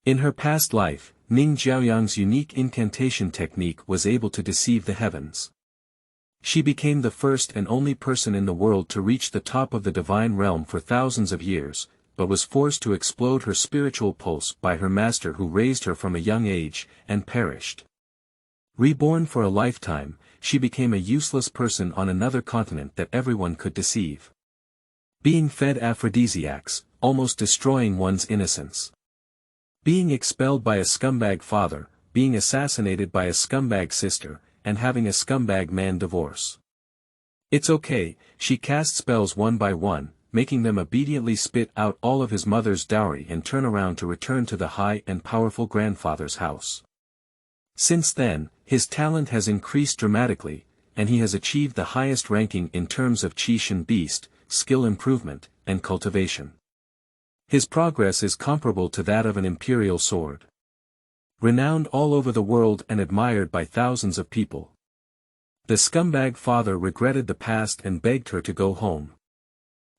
In her past life, Ning Jiaoyang's unique incantation technique was able to deceive the heavens. She became the first and only person in the world to reach the top of the divine realm for thousands of years, but was forced to explode her spiritual pulse by her master who raised her from a young age, and perished. Reborn for a lifetime, she became a useless person on another continent that everyone could deceive. Being fed aphrodisiacs, almost destroying one's innocence. Being expelled by a scumbag father, being assassinated by a scumbag sister, and having a scumbag man divorce. It's okay, she cast spells one by one, making them obediently spit out all of his mother's dowry and turn around to return to the high and powerful grandfather's house. Since then, his talent has increased dramatically, and he has achieved the highest ranking in terms of Qi Shen Beast, skill improvement, and cultivation. His progress is comparable to that of an imperial sword. Renowned all over the world and admired by thousands of people. The scumbag father regretted the past and begged her to go home.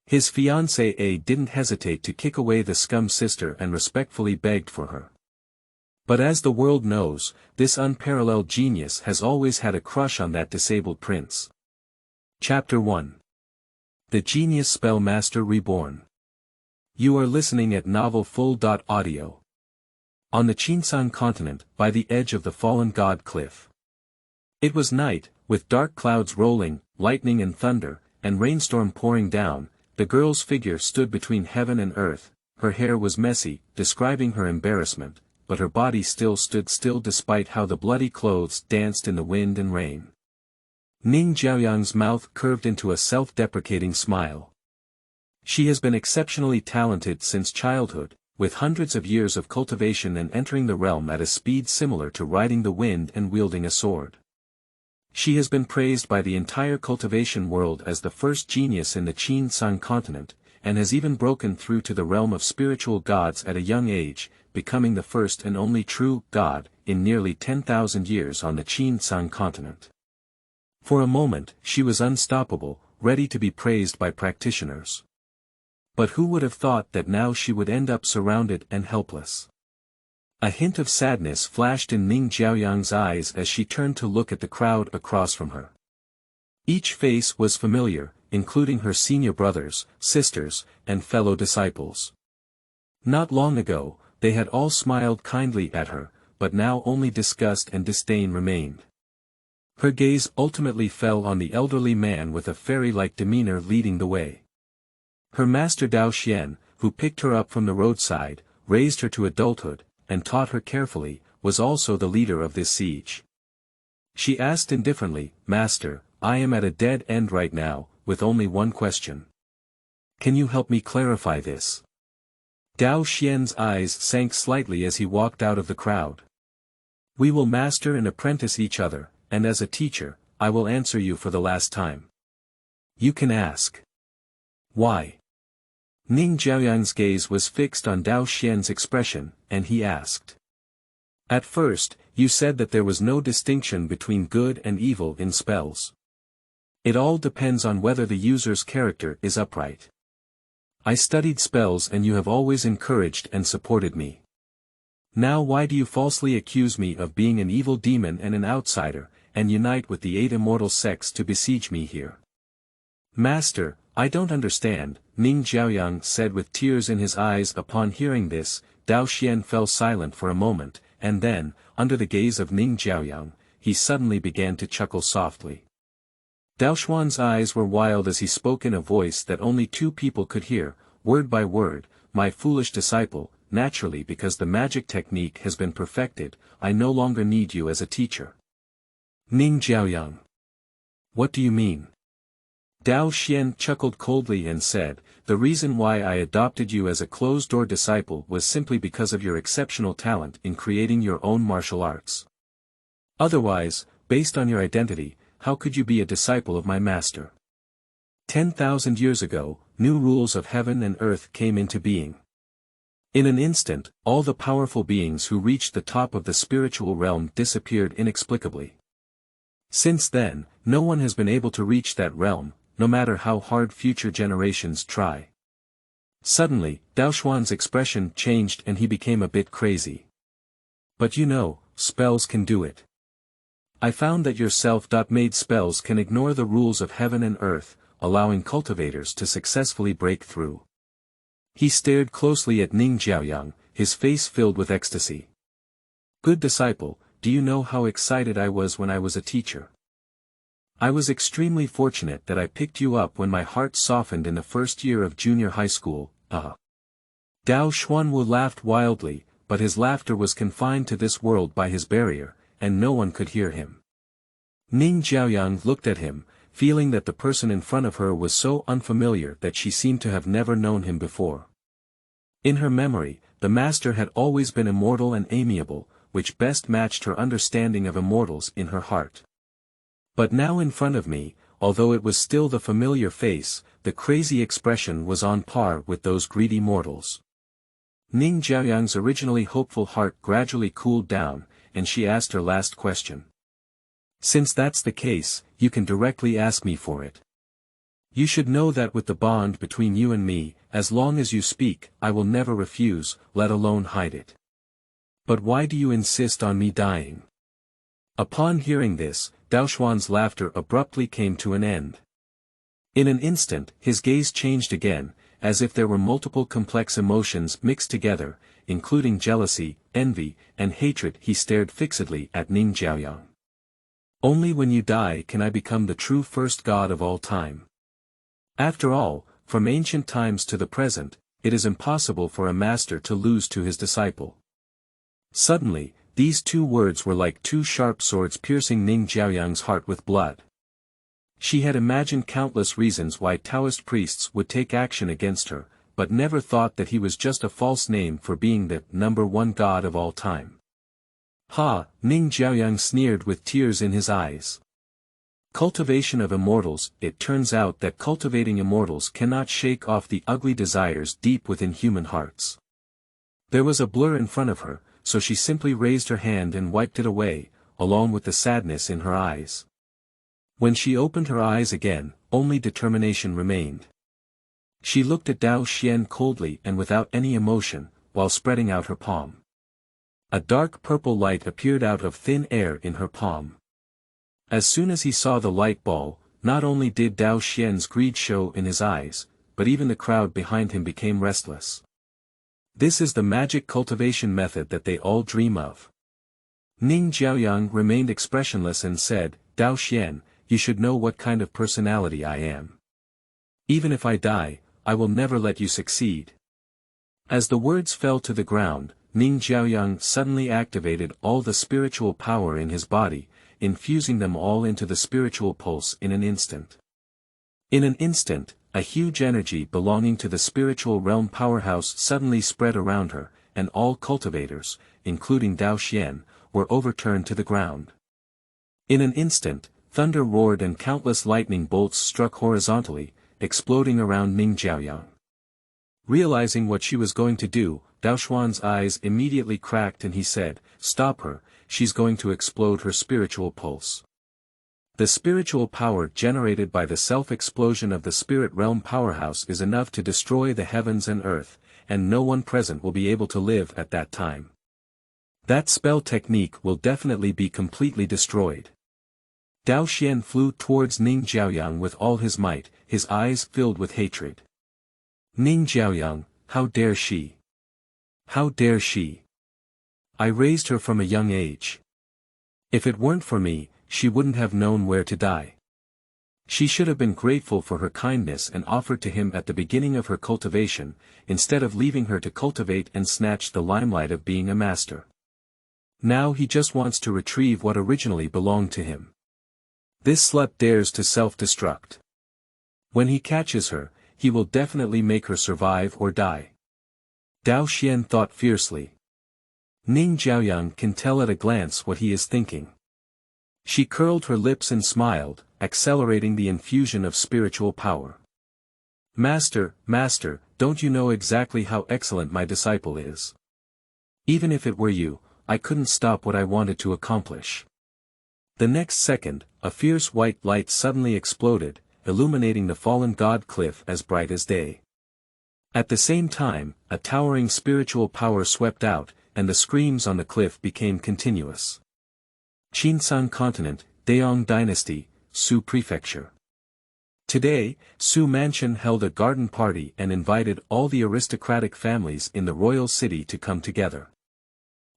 His fiancée didn't hesitate to kick away the scum sister and respectfully begged for her. But as the world knows, this unparalleled genius has always had a crush on that disabled prince. Chapter 1. The Genius Spell Master Reborn. You are listening at Novel Full.audio. On the Qinsan continent, by the edge of the fallen god cliff. It was night, with dark clouds rolling, lightning and thunder, and rainstorm pouring down. The girl's figure stood between heaven and earth. Her hair was messy, describing her embarrassment, but her body still stood still despite how the bloody clothes danced in the wind and rain. Ning Jiaoyang's mouth curved into a self-deprecating smile. She has been exceptionally talented since childhood, with hundreds of years of cultivation and entering the realm at a speed similar to riding the wind and wielding a sword. She has been praised by the entire cultivation world as the first genius in the Qinsan continent, and has even broken through to the realm of spiritual gods at a young age, becoming the first and only true god in nearly 10,000 years on the Qinsan continent. For a moment, she was unstoppable, ready to be praised by practitioners. But who would have thought that now she would end up surrounded and helpless? A hint of sadness flashed in Ning Jiaoyang's eyes as she turned to look at the crowd across from her. Each face was familiar, including her senior brothers, sisters, and fellow disciples. Not long ago, they had all smiled kindly at her, but now only disgust and disdain remained. Her gaze ultimately fell on the elderly man with a fairy-like demeanor leading the way. Her master Dao Xian, who picked her up from the roadside, raised her to adulthood, and taught her carefully, was also the leader of this siege. She asked indifferently, "Master, I am at a dead end right now, with only one question. Can you help me clarify this?" Dao Xian's eyes sank slightly as he walked out of the crowd. "We will master and apprentice each other, and as a teacher, I will answer you for the last time. You can ask. Why?" Ning Jiaoyang's gaze was fixed on Dao Xian's expression, and he asked. "At first, you said that there was no distinction between good and evil in spells. It all depends on whether the user's character is upright. I studied spells and you have always encouraged and supported me. Now why do you falsely accuse me of being an evil demon and an outsider, and unite with the 8 immortal sects to besiege me here?" "Master, I don't understand," Ning Jiaoyang said with tears in his eyes. Upon hearing this, Dao Xian fell silent for a moment, and then, under the gaze of Ning Jiaoyang, he suddenly began to chuckle softly. Dao Xuan's eyes were wild as he spoke in a voice that only two people could hear, word by word, "My foolish disciple, naturally because the magic technique has been perfected, I no longer need you as a teacher." "Ning Jiaoyang. What do you mean?" Dao Xian chuckled coldly and said, "The reason why I adopted you as a closed-door disciple was simply because of your exceptional talent in creating your own martial arts. Otherwise, based on your identity, how could you be a disciple of my master? 10,000 years ago, new rules of heaven and earth came into being. In an instant, all the powerful beings who reached the top of the spiritual realm disappeared inexplicably. Since then, no one has been able to reach that realm, no matter how hard future generations try. Suddenly, Dao Xuan's expression changed and he became a bit crazy. But you know, spells can do it. I found that your self-made spells can ignore the rules of heaven and earth, allowing cultivators to successfully break through. He stared closely at Ning Jiaoyang, his face filled with ecstasy. Good disciple, do you know how excited I was when I was a teacher? I was extremely fortunate that I picked you up when my heart softened in the first year of junior high school. Dao Xuanwu laughed wildly, but his laughter was confined to this world by his barrier, and no one could hear him. Ning Jiaoyang looked at him, feeling that the person in front of her was so unfamiliar that she seemed to have never known him before. In her memory, the master had always been immortal and amiable, which best matched her understanding of immortals in her heart. But now in front of me, although it was still the familiar face, the crazy expression was on par with those greedy mortals. Ning Jiaoyang's originally hopeful heart gradually cooled down, and she asked her last question. Since that's the case, you can directly ask me for it. You should know that with the bond between you and me, as long as you speak, I will never refuse, let alone hide it. But why do you insist on me dying? Upon hearing this, Dao Xuan's laughter abruptly came to an end. In an instant, his gaze changed again, as if there were multiple complex emotions mixed together, including jealousy, envy, and hatred. He stared fixedly at Ning Jiaoyang. Only when you die can I become the true first god of all time. After all, from ancient times to the present, it is impossible for a master to lose to his disciple. Suddenly, these two words were like two sharp swords piercing Ning Jiaoyang's heart with blood. She had imagined countless reasons why Taoist priests would take action against her, but never thought that he was just a false name for being the number one god of all time. Ha! Ning Jiaoyang sneered with tears in his eyes. Cultivation of immortals. It turns out that cultivating immortals cannot shake off the ugly desires deep within human hearts. There was a blur in front of her, so she simply raised her hand and wiped it away, along with the sadness in her eyes. When she opened her eyes again, only determination remained. She looked at Dao Xian coldly and without any emotion, while spreading out her palm. A dark purple light appeared out of thin air in her palm. As soon as he saw the light ball, not only did Dao Xian's greed show in his eyes, but even the crowd behind him became restless. This is the magic cultivation method that they all dream of. Ning Jiaoyang remained expressionless and said, Dao Xian, you should know what kind of personality I am. Even if I die, I will never let you succeed. As the words fell to the ground, Ning Jiaoyang suddenly activated all the spiritual power in his body, infusing them all into the spiritual pulse in an instant. In an instant, a huge energy belonging to the spiritual realm powerhouse suddenly spread around her, and all cultivators, including Dao Xian, were overturned to the ground. In an instant, thunder roared and countless lightning bolts struck horizontally, exploding around Ning Jiaoyang. Realizing what she was going to do, Dao Xuan's eyes immediately cracked and he said, Stop her, she's going to explode her spiritual pulse. The spiritual power generated by the self-explosion of the spirit realm powerhouse is enough to destroy the heavens and earth, and no one present will be able to live at that time. That spell technique will definitely be completely destroyed. Dao Xian flew towards Ning Jiaoyang with all his might, his eyes filled with hatred. Ning Jiaoyang, how dare she? How dare she? I raised her from a young age. If it weren't for me, she wouldn't have known where to die. She should have been grateful for her kindness and offered to him at the beginning of her cultivation, instead of leaving her to cultivate and snatch the limelight of being a master. Now he just wants to retrieve what originally belonged to him. This slut dares to self-destruct. When he catches her, he will definitely make her survive or die. Dao Xian thought fiercely. Ning Jiaoyang can tell at a glance what he is thinking. She curled her lips and smiled, accelerating the infusion of spiritual power. Master, Master, don't you know exactly how excellent my disciple is? Even if it were you, I couldn't stop what I wanted to accomplish. The next second, a fierce white light suddenly exploded, illuminating the fallen god cliff as bright as day. At the same time, a towering spiritual power swept out, and the screams on the cliff became continuous. Qin Continent, Daong Dynasty, Su Prefecture. Today, Su Mansion held a garden party and invited all the aristocratic families in the royal city to come together.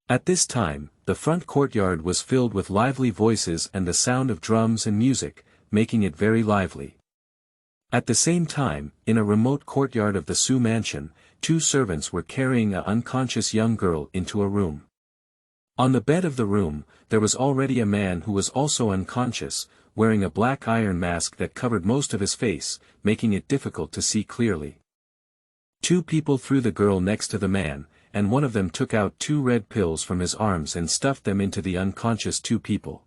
At this time, the front courtyard was filled with lively voices and the sound of drums and music, making it very lively. At the same time, in a remote courtyard of the Su Mansion, two servants were carrying an unconscious young girl into a room. On the bed of the room, there was already a man who was also unconscious, wearing a black iron mask that covered most of his face, making it difficult to see clearly. Two people threw the girl next to the man, and one of them took out two red pills from his arms and stuffed them into the unconscious two people.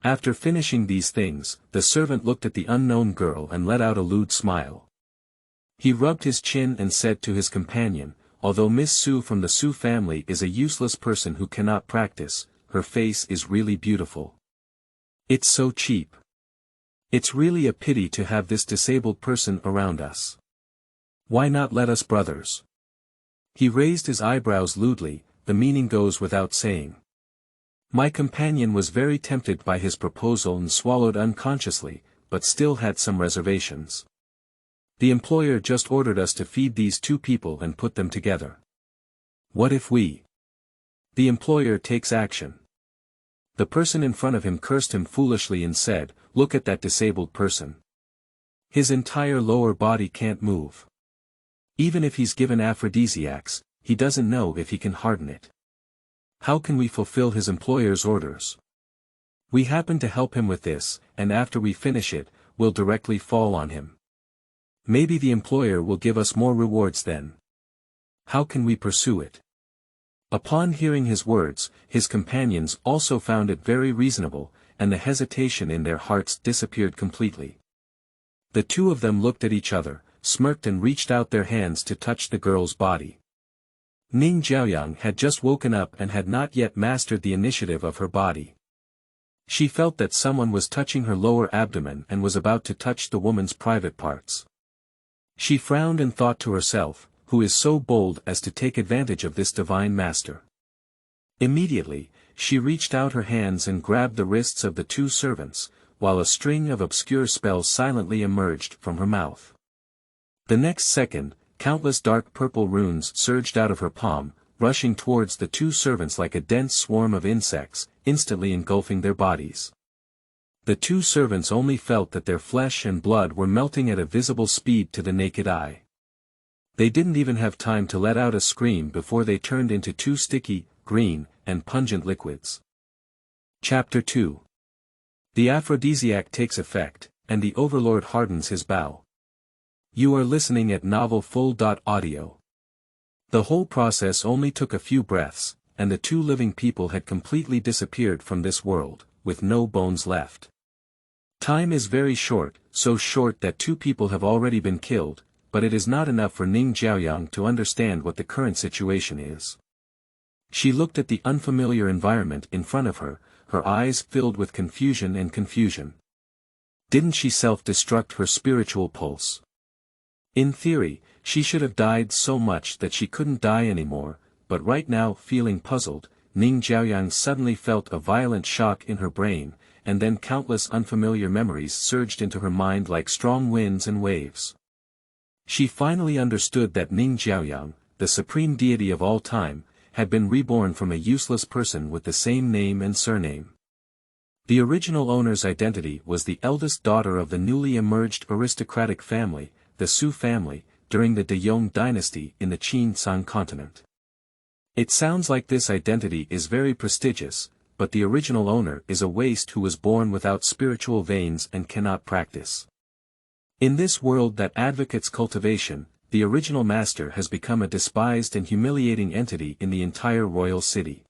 After finishing these things, the servant looked at the unknown girl and let out a lewd smile. He rubbed his chin and said to his companion, "Although Miss Su from the Su family is a useless person who cannot practice, her face is really beautiful. It's so cheap. It's really a pity to have this disabled person around us. Why not let us brothers?" He raised his eyebrows lewdly, the meaning goes without saying. My companion was very tempted by his proposal and swallowed unconsciously, but still had some reservations. The employer just ordered us to feed these two people and put them together. What if we? The employer takes action. The person in front of him cursed him foolishly and said, "Look at that disabled person. His entire lower body can't move. Even if he's given aphrodisiacs, he doesn't know if he can harden it. How can we fulfill his employer's orders? We happen to help him with this, and after we finish it, we'll directly fall on him. Maybe the employer will give us more rewards then. How can we pursue it?" Upon hearing his words, his companions also found it very reasonable, and the hesitation in their hearts disappeared completely. The two of them looked at each other, smirked and reached out their hands to touch the girl's body. Ning Jiaoyang had just woken up and had not yet mastered the initiative of her body. She felt that someone was touching her lower abdomen and was about to touch the woman's private parts. She frowned and thought to herself, "Who is so bold as to take advantage of this divine master?" Immediately, she reached out her hands and grabbed the wrists of the two servants, while a string of obscure spells silently emerged from her mouth. The next second, countless dark purple runes surged out of her palm, rushing towards the two servants like a dense swarm of insects, instantly engulfing their bodies. The two servants only felt that their flesh and blood were melting at a visible speed to the naked eye. They didn't even have time to let out a scream before they turned into two sticky, green, and pungent liquids. Chapter 2. The aphrodisiac takes effect, and the overlord hardens his bow. You are listening at novel full.audio. The whole process only took a few breaths, and the two living people had completely disappeared from this world, with no bones left. Time is very short, so short that two people have already been killed, but it is not enough for Ning Jiaoyang to understand what the current situation is. She looked at the unfamiliar environment in front of her, her eyes filled with confusion and confusion. Didn't she self-destruct her spiritual pulse? In theory, she should have died so much that she couldn't die anymore, but right now feeling puzzled, Ning Jiaoyang suddenly felt a violent shock in her brain, and then countless unfamiliar memories surged into her mind like strong winds and waves. She finally understood that Ning Jiaoyang, the supreme deity of all time, had been reborn from a useless person with the same name and surname. The original owner's identity was the eldest daughter of the newly emerged aristocratic family, the Su family, during the Daong dynasty in the Qin continent. It sounds like this identity is very prestigious, but the original owner is a waste who was born without spiritual veins and cannot practice. In this world that advocates cultivation, the original master has become a despised and humiliating entity in the entire royal city.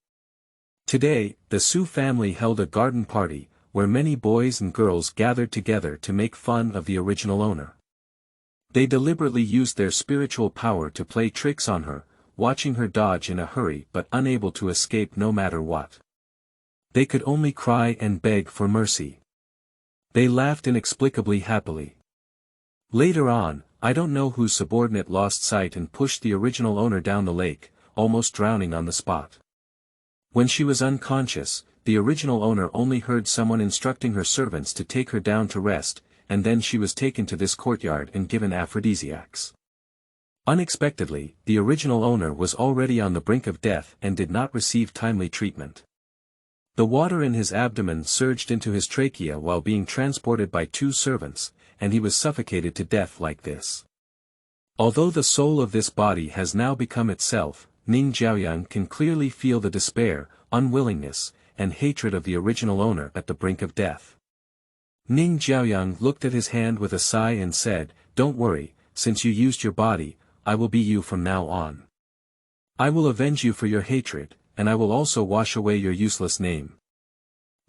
Today, the Su family held a garden party, where many boys and girls gathered together to make fun of the original owner. They deliberately used their spiritual power to play tricks on her, watching her dodge in a hurry but unable to escape no matter what. They could only cry and beg for mercy. They laughed inexplicably happily. Later on, I don't know whose subordinate lost sight and pushed the original owner down the lake, almost drowning on the spot. When she was unconscious, the original owner only heard someone instructing her servants to take her down to rest, and then she was taken to this courtyard and given aphrodisiacs. Unexpectedly, the original owner was already on the brink of death and did not receive timely treatment. The water in his abdomen surged into his trachea while being transported by 2 servants, and he was suffocated to death like this. Although the soul of this body has now become itself, Ning Jiaoyang can clearly feel the despair, unwillingness, and hatred of the original owner at the brink of death. Ning Jiaoyang looked at his hand with a sigh and said, "Don't worry, since you used your body, I will be you from now on. I will avenge you for your hatred, and I will also wash away your useless name."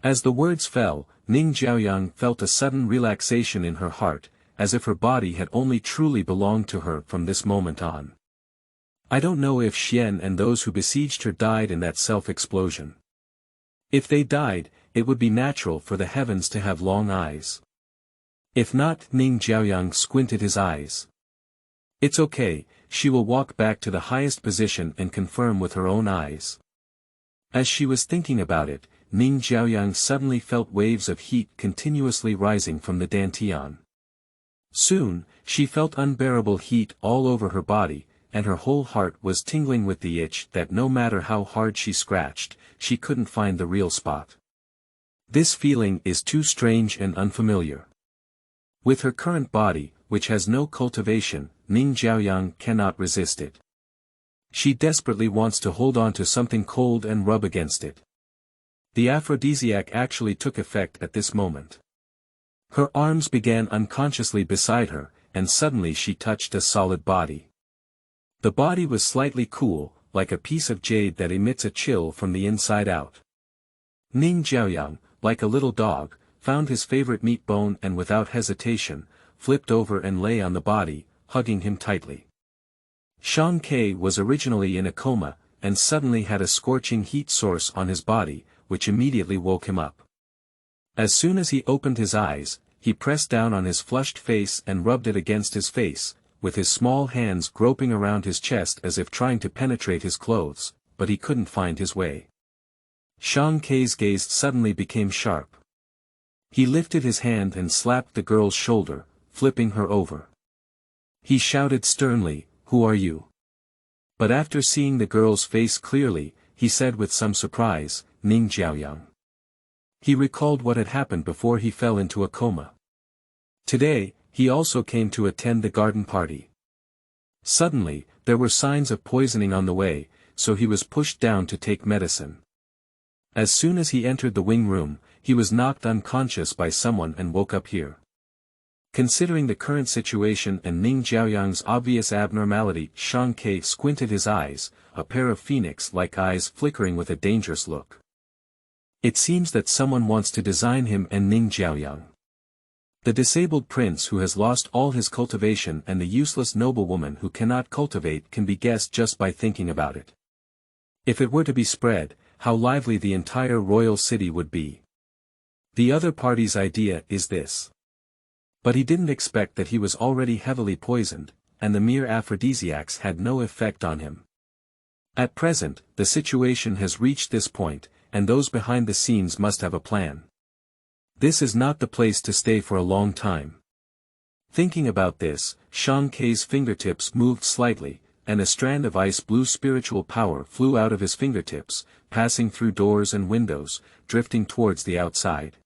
As the words fell, Ning Jiaoyang felt a sudden relaxation in her heart, as if her body had only truly belonged to her from this moment on. I don't know if Xian and those who besieged her died in that self-explosion. If they died, it would be natural for the heavens to have long eyes. If not, Ning Jiaoyang squinted his eyes. It's okay, she will walk back to the highest position and confirm with her own eyes. As she was thinking about it, Ning Jiaoyang suddenly felt waves of heat continuously rising from the dantian. Soon, she felt unbearable heat all over her body, and her whole heart was tingling with the itch that no matter how hard she scratched, she couldn't find the real spot. This feeling is too strange and unfamiliar. With her current body, which has no cultivation, Ning Jiaoyang cannot resist it. She desperately wants to hold on to something cold and rub against it. The aphrodisiac actually took effect at this moment. Her arms began unconsciously beside her, and suddenly she touched a solid body. The body was slightly cool, like a piece of jade that emits a chill from the inside out. Ning Jiaoyang, like a little dog, found his favorite meat bone and without hesitation, flipped over and lay on the body, hugging him tightly. Shang Ke was originally in a coma, and suddenly had a scorching heat source on his body, which immediately woke him up. As soon as he opened his eyes, he pressed down on his flushed face and rubbed it against his face, with his small hands groping around his chest as if trying to penetrate his clothes, but he couldn't find his way. Shang Ke's gaze suddenly became sharp. He lifted his hand and slapped the girl's shoulder, flipping her over. He shouted sternly, "Who are you?" But after seeing the girl's face clearly, he said with some surprise, "Ning Jiaoyang." He recalled what had happened before he fell into a coma. Today, he also came to attend the garden party. Suddenly, there were signs of poisoning on the way, so he was pushed down to take medicine. As soon as he entered the wing room, he was knocked unconscious by someone and woke up here. Considering the current situation and Ning Jiaoyang's obvious abnormality, Shang Ke squinted his eyes, a pair of phoenix-like eyes flickering with a dangerous look. It seems that someone wants to design him and Ning Jiaoyang. The disabled prince who has lost all his cultivation and the useless noblewoman who cannot cultivate can be guessed just by thinking about it. If it were to be spread, how lively the entire royal city would be. The other party's idea is this. But he didn't expect that he was already heavily poisoned, and the mere aphrodisiacs had no effect on him. At present, the situation has reached this point, and those behind the scenes must have a plan. This is not the place to stay for a long time. Thinking about this, Shang Ke's fingertips moved slightly, and a strand of ice-blue spiritual power flew out of his fingertips, passing through doors and windows, drifting towards the outside.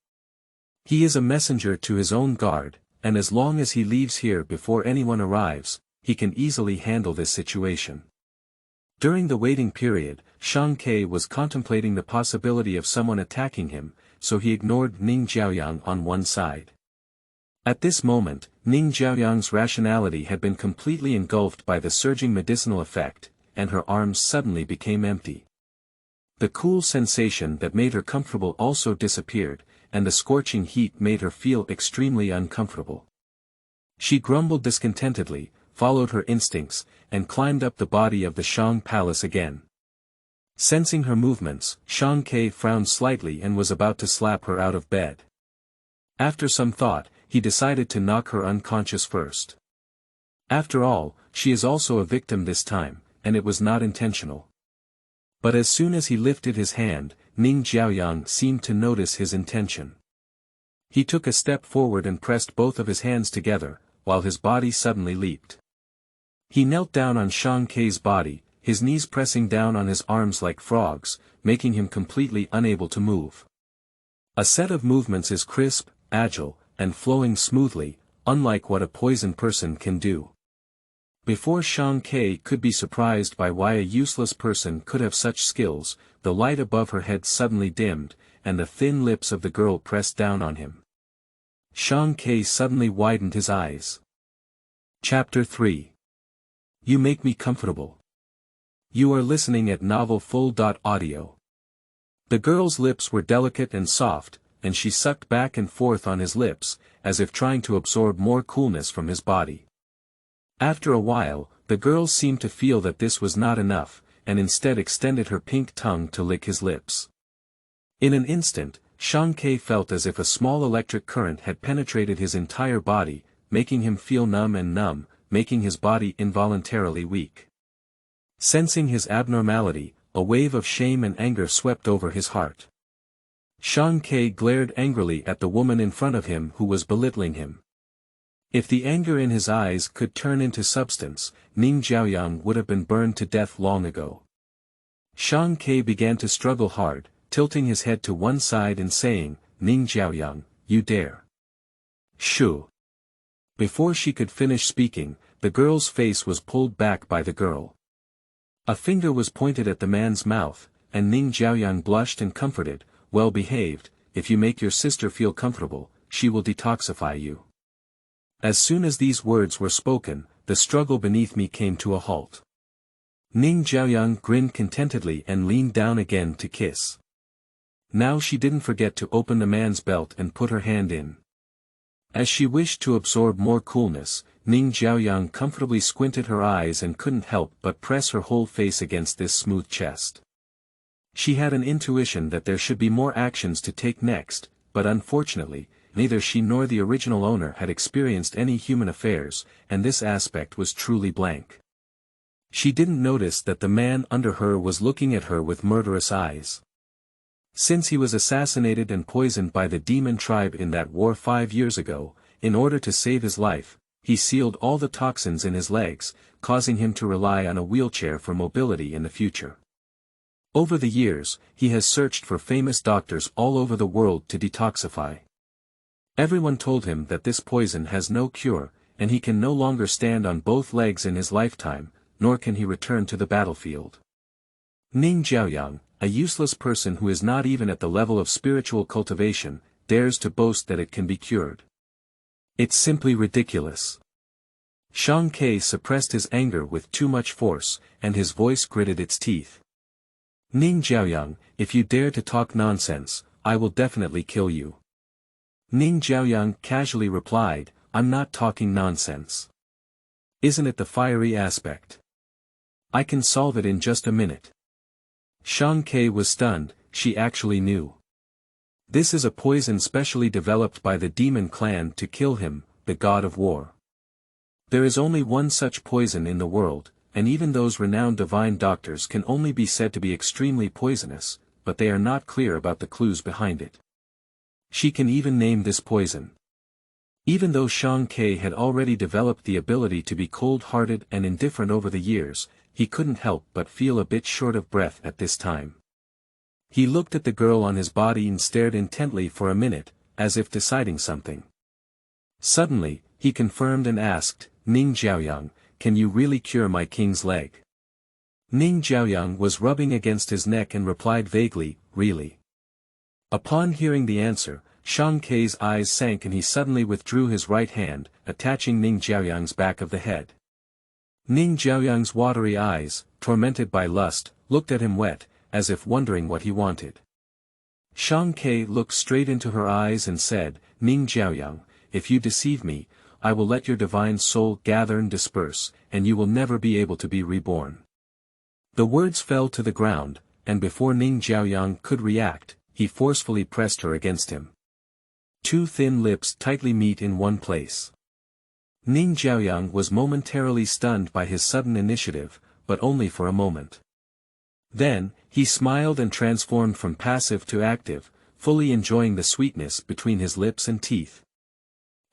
He is a messenger to his own guard, and as long as he leaves here before anyone arrives, he can easily handle this situation. During the waiting period, Shang Ke was contemplating the possibility of someone attacking him, so he ignored Ning Jiaoyang on one side. At this moment, Ning Jiaoyang's rationality had been completely engulfed by the surging medicinal effect, and her arms suddenly became empty. The cool sensation that made her comfortable also disappeared, and the scorching heat made her feel extremely uncomfortable. She grumbled discontentedly, followed her instincts, and climbed up the body of the Shang palace again. Sensing her movements, Shang Ke frowned slightly and was about to slap her out of bed. After some thought, he decided to knock her unconscious first. After all, she is also a victim this time, and it was not intentional. But as soon as he lifted his hand, Ning Jiaoyang seemed to notice his intention. He took a step forward and pressed both of his hands together, while his body suddenly leaped. He knelt down on Shang Kei's body, his knees pressing down on his arms like frogs, making him completely unable to move. A set of movements is crisp, agile, and flowing smoothly, unlike what a poisoned person can do. Before Shang Kei could be surprised by why a useless person could have such skills, the light above her head suddenly dimmed, and the thin lips of the girl pressed down on him. Shang Kei suddenly widened his eyes. Chapter 3. You make me comfortable. You are listening at novelfull.audio. The girl's lips were delicate and soft, and she sucked back and forth on his lips, as if trying to absorb more coolness from his body. After a while, the girl seemed to feel that this was not enough, and instead extended her pink tongue to lick his lips. In an instant, Shang Kei felt as if a small electric current had penetrated his entire body, making him feel numb, making his body involuntarily weak. Sensing his abnormality, a wave of shame and anger swept over his heart. Shang Kei glared angrily at the woman in front of him who was belittling him. If the anger in his eyes could turn into substance, Ning Jiaoyang would have been burned to death long ago. Shang Kei began to struggle hard, tilting his head to one side and saying, "Ning Jiaoyang, you dare." Shoo. Before she could finish speaking, the girl's face was pulled back by the girl. A finger was pointed at the man's mouth, and Ning Jiaoyang blushed and comforted, "Well behaved, if you make your sister feel comfortable, she will detoxify you." As soon as these words were spoken, the struggle beneath me came to a halt. Ning Jiaoyang grinned contentedly and leaned down again to kiss. Now she didn't forget to open the man's belt and put her hand in. As she wished to absorb more coolness, Ning Jiaoyang comfortably squinted her eyes and couldn't help but press her whole face against this smooth chest. She had an intuition that there should be more actions to take next, but unfortunately, neither she nor the original owner had experienced any human affairs, and this aspect was truly blank. She didn't notice that the man under her was looking at her with murderous eyes. Since he was assassinated and poisoned by the demon tribe in that war 5 years ago, in order to save his life, he sealed all the toxins in his legs, causing him to rely on a wheelchair for mobility in the future. Over the years, he has searched for famous doctors all over the world to detoxify. Everyone told him that this poison has no cure, and he can no longer stand on both legs in his lifetime, nor can he return to the battlefield. Ning Jiaoyang, a useless person who is not even at the level of spiritual cultivation, dares to boast that it can be cured. It's simply ridiculous. Shang Kei suppressed his anger with too much force, and his voice gritted its teeth. Ning Jiaoyang, if you dare to talk nonsense, I will definitely kill you. Ning Jiaoyang casually replied, "I'm not talking nonsense. Isn't it the fiery aspect? I can solve it in just a minute." Shang Kei was stunned, she actually knew. This is a poison specially developed by the demon clan to kill him, the god of war. There is only one such poison in the world, and even those renowned divine doctors can only be said to be extremely poisonous, but they are not clear about the clues behind it. She can even name this poison. Even though Shang Kei had already developed the ability to be cold-hearted and indifferent over the years, he couldn't help but feel a bit short of breath at this time. He looked at the girl on his body and stared intently for a minute, as if deciding something. Suddenly, he confirmed and asked, "Ning Jiaoyang, can you really cure my king's leg?" Ning Jiaoyang was rubbing against his neck and replied vaguely, "Really?" Upon hearing the answer, Shang Kei's eyes sank and he suddenly withdrew his right hand, attaching Ning Jiaoyang's back of the head. Ning Jiaoyang's watery eyes, tormented by lust, looked at him wet, as if wondering what he wanted. Shang Kei looked straight into her eyes and said, "Ning Jiaoyang, if you deceive me, I will let your divine soul gather and disperse, and you will never be able to be reborn." The words fell to the ground, and before Ning Jiaoyang could react, he forcefully pressed her against him. Two thin lips tightly meet in one place. Ning Jiaoyang was momentarily stunned by his sudden initiative, but only for a moment. Then, he smiled and transformed from passive to active, fully enjoying the sweetness between his lips and teeth.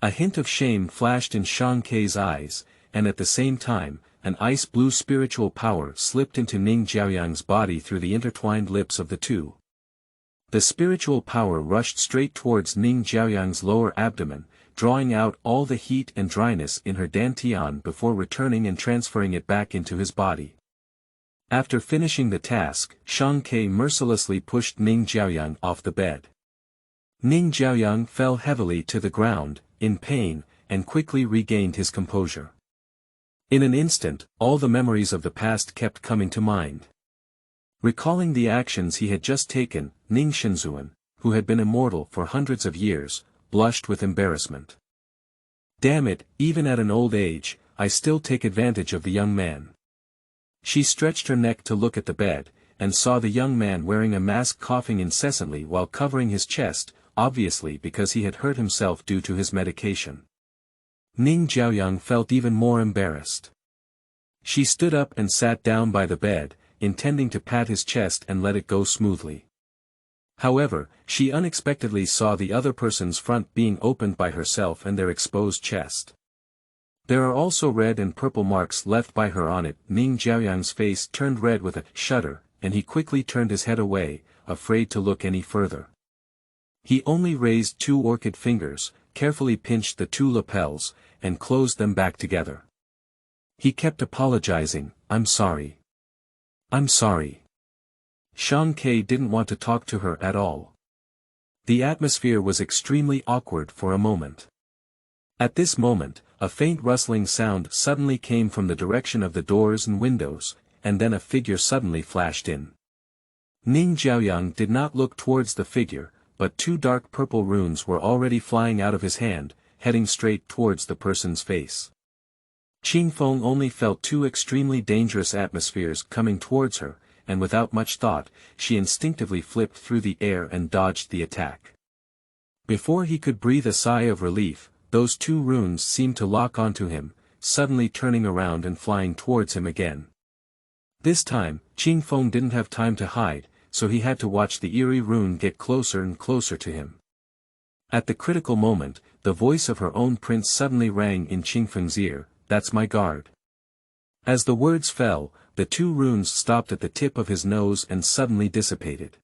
A hint of shame flashed in Shang Kei's eyes, and at the same time, an ice-blue spiritual power slipped into Ning Jiaoyang's body through the intertwined lips of the two. The spiritual power rushed straight towards Ning Jiaoyang's lower abdomen, drawing out all the heat and dryness in her dantian before returning and transferring it back into his body. After finishing the task, Shang Kei mercilessly pushed Ning Jiaoyang off the bed. Ning Jiaoyang fell heavily to the ground, in pain, and quickly regained his composure. In an instant, all the memories of the past kept coming to mind. Recalling the actions he had just taken, Ning Shenzhuan, who had been immortal for hundreds of years, blushed with embarrassment. Damn it, even at an old age, I still take advantage of the young man. She stretched her neck to look at the bed, and saw the young man wearing a mask coughing incessantly while covering his chest, obviously because he had hurt himself due to his medication. Ning Jiaoyang felt even more embarrassed. She stood up and sat down by the bed, intending to pat his chest and let it go smoothly. However, she unexpectedly saw the other person's front being opened by herself and their exposed chest. There are also red and purple marks left by her on it. Ning Jiaoyang's face turned red with a shudder, and he quickly turned his head away, afraid to look any further. He only raised 2 orchid fingers, carefully pinched the 2 lapels, and closed them back together. He kept apologizing, "I'm sorry. I'm sorry." Shang Kei didn't want to talk to her at all. The atmosphere was extremely awkward for a moment. At this moment, a faint rustling sound suddenly came from the direction of the doors and windows, and then a figure suddenly flashed in. Ning Jiaoyang did not look towards the figure, but 2 dark purple runes were already flying out of his hand, heading straight towards the person's face. Qingfeng only felt 2 extremely dangerous atmospheres coming towards her, and without much thought, she instinctively flipped through the air and dodged the attack. Before he could breathe a sigh of relief, those 2 runes seemed to lock onto him, suddenly turning around and flying towards him again. This time, Qingfeng didn't have time to hide, so he had to watch the eerie rune get closer and closer to him. At the critical moment, the voice of her own prince suddenly rang in Qingfeng's ear, "That's my guard." As the words fell, the 2 runes stopped at the tip of his nose and suddenly dissipated.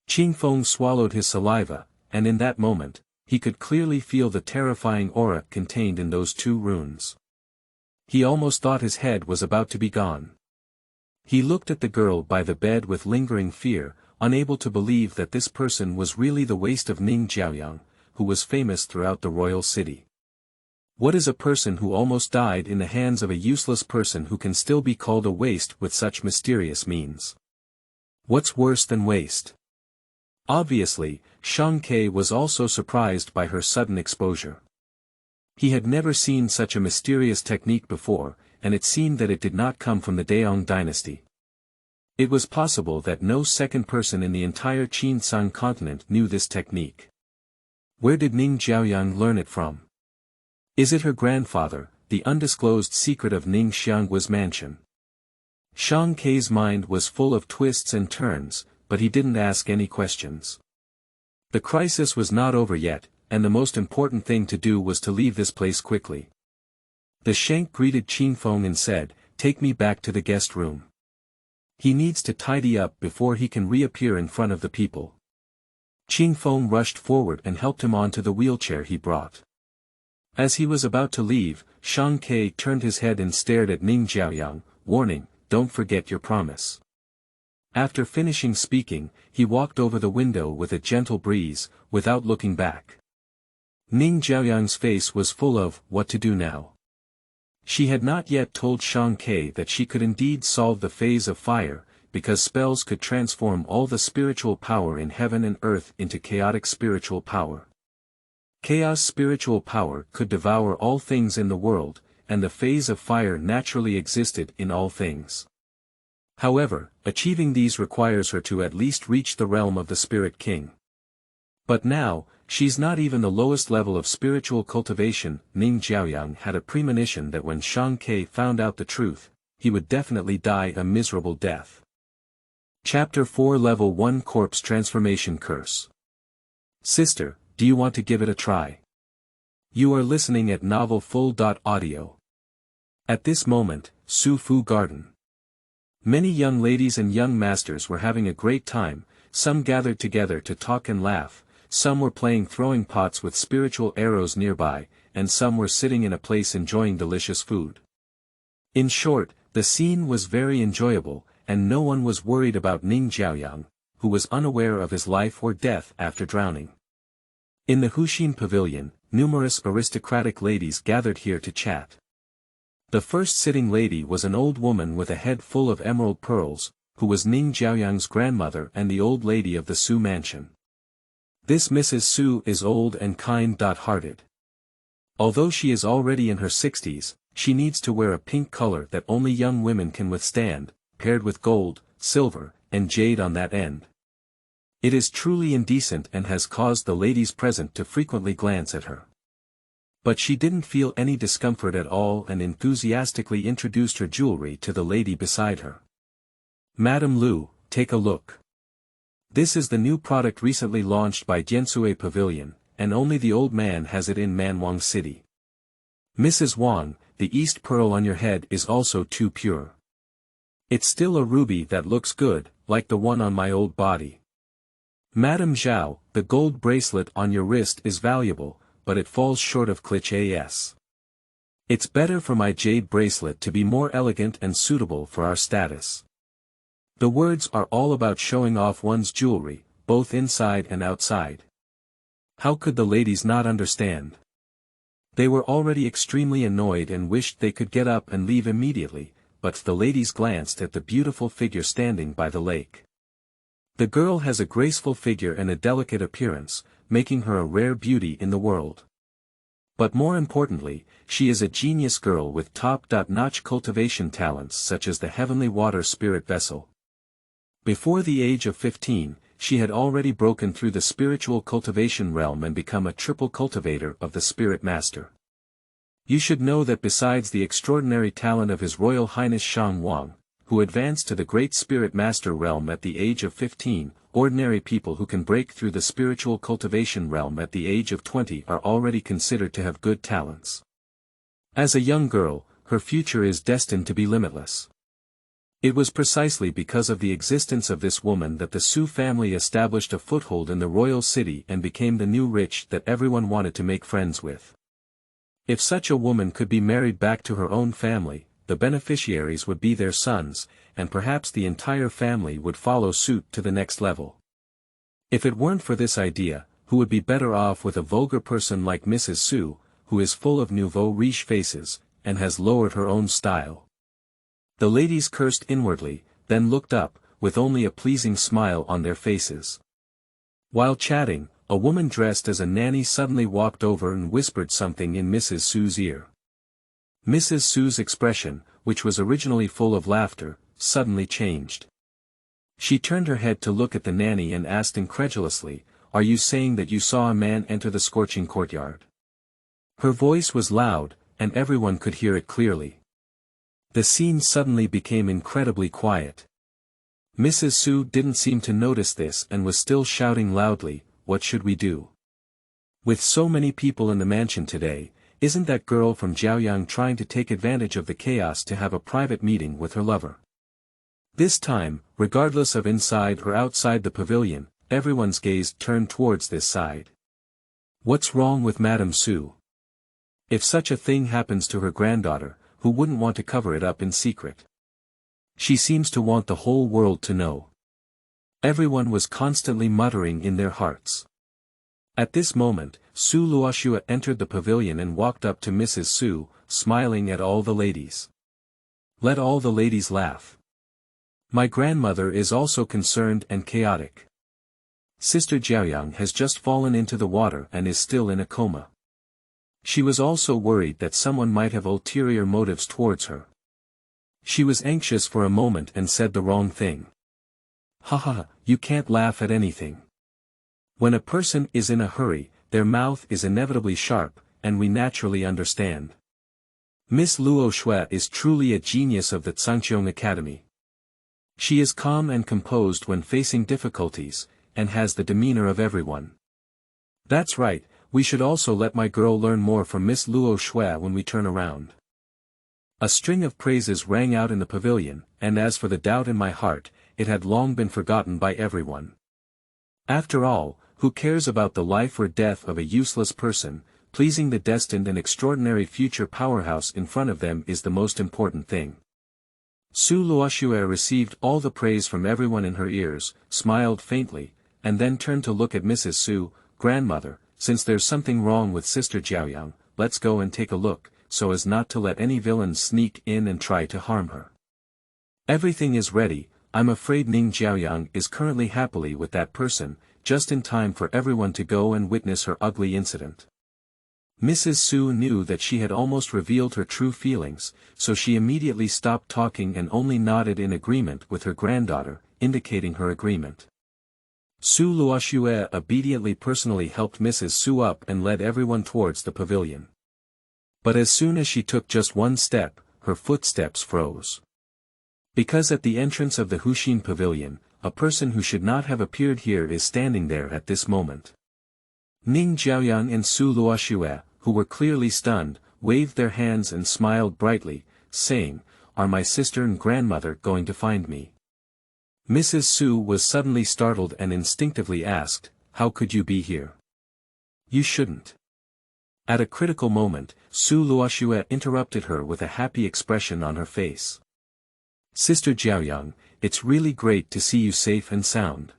Qingfeng swallowed his saliva, and in that moment, he could clearly feel the terrifying aura contained in those 2 runes. He almost thought his head was about to be gone. He looked at the girl by the bed with lingering fear, unable to believe that this person was really the waste of Ning Jiaoyang, who was famous throughout the royal city. What is a person who almost died in the hands of a useless person who can still be called a waste with such mysterious means? What's worse than waste? Obviously, Shang Kei was also surprised by her sudden exposure. He had never seen such a mysterious technique before, and it seemed that it did not come from the Daong dynasty. It was possible that no second person in the entire Qin continent knew this technique. Where did Ning Jiaoyang learn it from? Is it her grandfather, the undisclosed secret of Ning Xiangguo's mansion? Shang Kei's mind was full of twists and turns, but he didn't ask any questions. The crisis was not over yet, and the most important thing to do was to leave this place quickly. The Shank greeted Qingfeng and said, "Take me back to the guest room. He needs to tidy up before he can reappear in front of the people." Qingfeng rushed forward and helped him onto the wheelchair he brought. As he was about to leave, Shang Kei turned his head and stared at Ning Jiaoyang, warning, "Don't forget your promise." After finishing speaking, he walked over the window with a gentle breeze, without looking back. Ning Jiaoyang's face was full of, what to do now? She had not yet told Shang Kei that she could indeed solve the phase of fire, because spells could transform all the spiritual power in heaven and earth into chaotic spiritual power. Chaos spiritual power could devour all things in the world, and the phase of fire naturally existed in all things. However, achieving these requires her to at least reach the realm of the Spirit King. But now, she's not even the lowest level of spiritual cultivation. Ning Jiaoyang had a premonition that when Shang Ke found out the truth, he would definitely die a miserable death. Chapter 4 Level 1 Corpse Transformation Curse. Sister, do you want to give it a try? You are listening at Novel Full.audio. At this moment, Su Fu Garden. Many young ladies and young masters were having a great time, some gathered together to talk and laugh, some were playing throwing pots with spiritual arrows nearby, and some were sitting in a place enjoying delicious food. In short, the scene was very enjoyable, and no one was worried about Ning Jiaoyang, who was unaware of his life or death after drowning. In the Huxin Pavilion, numerous aristocratic ladies gathered here to chat. The first sitting lady was an old woman with a head full of emerald pearls, who was Ning Jiaoyang's grandmother and the old lady of the Su mansion. This Mrs. Su is old and kind-hearted. Although she is already in her 60s, she needs to wear a pink color that only young women can withstand, paired with gold, silver, and jade on that end. It is truly indecent and has caused the ladies present to frequently glance at her. But she didn't feel any discomfort at all and enthusiastically introduced her jewelry to the lady beside her. Madam Lu, take a look. This is the new product recently launched by Jiansui Pavilion, and only the old man has it in Manwang City. Mrs. Huang, the East Pearl on your head is also too pure. It's still a ruby that looks good, like the one on my old body. Madam Zhao, the gold bracelet on your wrist is valuable, but it falls short of cliché. It's better for my jade bracelet to be more elegant and suitable for our status. The words are all about showing off one's jewelry, both inside and outside. How could the ladies not understand? They were already extremely annoyed and wished they could get up and leave immediately, but the ladies glanced at the beautiful figure standing by the lake. The girl has a graceful figure and a delicate appearance, making her a rare beauty in the world. But more importantly, she is a genius girl with top-notch cultivation talents such as the heavenly water spirit vessel. Before the age of 15, she had already broken through the spiritual cultivation realm and become a triple cultivator of the spirit master. You should know that besides the extraordinary talent of His Royal Highness Shang Wang, who advanced to the great spirit master realm at the age of 15, ordinary people who can break through the spiritual cultivation realm at the age of 20 are already considered to have good talents. As a young girl, her future is destined to be limitless. It was precisely because of the existence of this woman that the Su family established a foothold in the royal city and became the new rich that everyone wanted to make friends with. If such a woman could be married back to her own family, the beneficiaries would be their sons, and perhaps the entire family would follow suit to the next level. If it weren't for this idea, who would be better off with a vulgar person like Mrs. Su, who is full of nouveau riche faces, and has lowered her own style? The ladies cursed inwardly, then looked up, with only a pleasing smile on their faces. While chatting, a woman dressed as a nanny suddenly walked over and whispered something in Mrs. Su's ear. Mrs. Su's expression, which was originally full of laughter, suddenly changed. She turned her head to look at the nanny and asked incredulously, "Are you saying that you saw a man enter the scorching courtyard?" Her voice was loud, and everyone could hear it clearly. The scene suddenly became incredibly quiet. Mrs. Su didn't seem to notice this and was still shouting loudly, "What should we do? With so many people in the mansion today, isn't that girl from Jiaoyang trying to take advantage of the chaos to have a private meeting with her lover?" This time, regardless of inside or outside the pavilion, everyone's gaze turned towards this side. What's wrong with Madame Su? If such a thing happens to her granddaughter, who wouldn't want to cover it up in secret? She seems to want the whole world to know. Everyone was constantly muttering in their hearts. At this moment, Su Luoxue entered the pavilion and walked up to Mrs. Su, smiling at all the ladies. Let all the ladies laugh. My grandmother is also concerned and chaotic. Sister Jiaoyang has just fallen into the water and is still in a coma. She was also worried that someone might have ulterior motives towards her. She was anxious for a moment and said the wrong thing. Haha, you can't laugh at anything. When a person is in a hurry, their mouth is inevitably sharp, and we naturally understand. Miss Luoxue is truly a genius of the Zhangqiong Academy. She is calm and composed when facing difficulties, and has the demeanor of everyone. That's right, we should also let my girl learn more from Miss Luoxue when we turn around. A string of praises rang out in the pavilion, and as for the doubt in my heart, it had long been forgotten by everyone. After all, who cares about the life or death of a useless person? Pleasing the destined and extraordinary future powerhouse in front of them is the most important thing. Su Luoxue received all the praise from everyone in her ears, smiled faintly, and then turned to look at Mrs. Su. Grandmother, since there's something wrong with Sister Jiaoyang, let's go and take a look, so as not to let any villains sneak in and try to harm her. Everything is ready. I'm afraid Ning Jiaoyang is currently happily with that person, just in time for everyone to go and witness her ugly incident. Mrs. Su knew that she had almost revealed her true feelings, so she immediately stopped talking and only nodded in agreement with her granddaughter, indicating her agreement. Su Luoxue obediently personally helped Mrs. Su up and led everyone towards the pavilion. But as soon as she took just one step, her footsteps froze. Because at the entrance of the Huxin pavilion, a person who should not have appeared here is standing there at this moment. Ning Jiaoyang and Su Luoxue, who were clearly stunned, waved their hands and smiled brightly, saying, "Are my sister and grandmother going to find me?" Mrs. Su was suddenly startled and instinctively asked, "How could you be here? You shouldn't." At a critical moment, Su Luoxue interrupted her with a happy expression on her face. "Sister Jiaoyang, it's really great to see you safe and sound.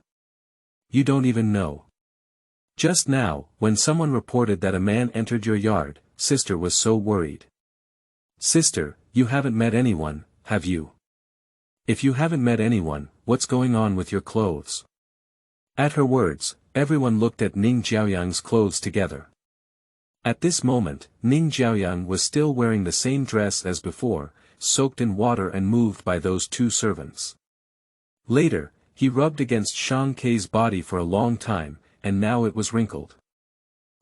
You don't even know. Just now, when someone reported that a man entered your yard, Sister was so worried. Sister, you haven't met anyone, have you? If you haven't met anyone, what's going on with your clothes?" At her words, everyone looked at Ning Jiaoyang's clothes together. At this moment, Ning Jiaoyang was still wearing the same dress as before, soaked in water and moved by those two servants. Later, he rubbed against Shang Kei's body for a long time, and now it was wrinkled.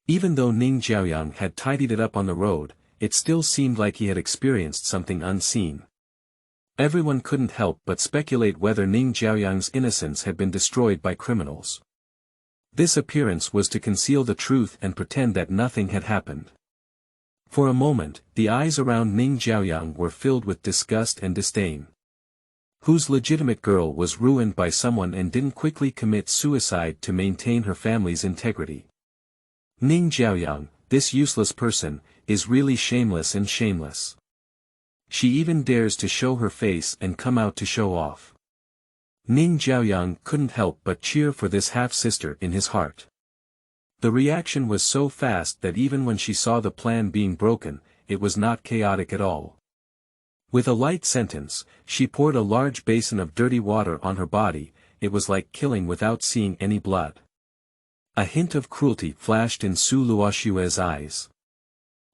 Even though Ning Jiaoyang had tidied it up on the road, it still seemed like he had experienced something unseen. Everyone couldn't help but speculate whether Ning Jiaoyang's innocence had been destroyed by criminals. This appearance was to conceal the truth and pretend that nothing had happened. For a moment, the eyes around Ning Jiaoyang were filled with disgust and disdain. Whose legitimate girl was ruined by someone and didn't quickly commit suicide to maintain her family's integrity? Ning Jiaoyang, this useless person, is really shameless and shameless. She even dares to show her face and come out to show off. Ning Jiaoyang couldn't help but cheer for this half-sister in his heart. The reaction was so fast that even when she saw the plan being broken, it was not chaotic at all. With a light sentence, she poured a large basin of dirty water on her body. It was like killing without seeing any blood. A hint of cruelty flashed in Su Luoxue's eyes.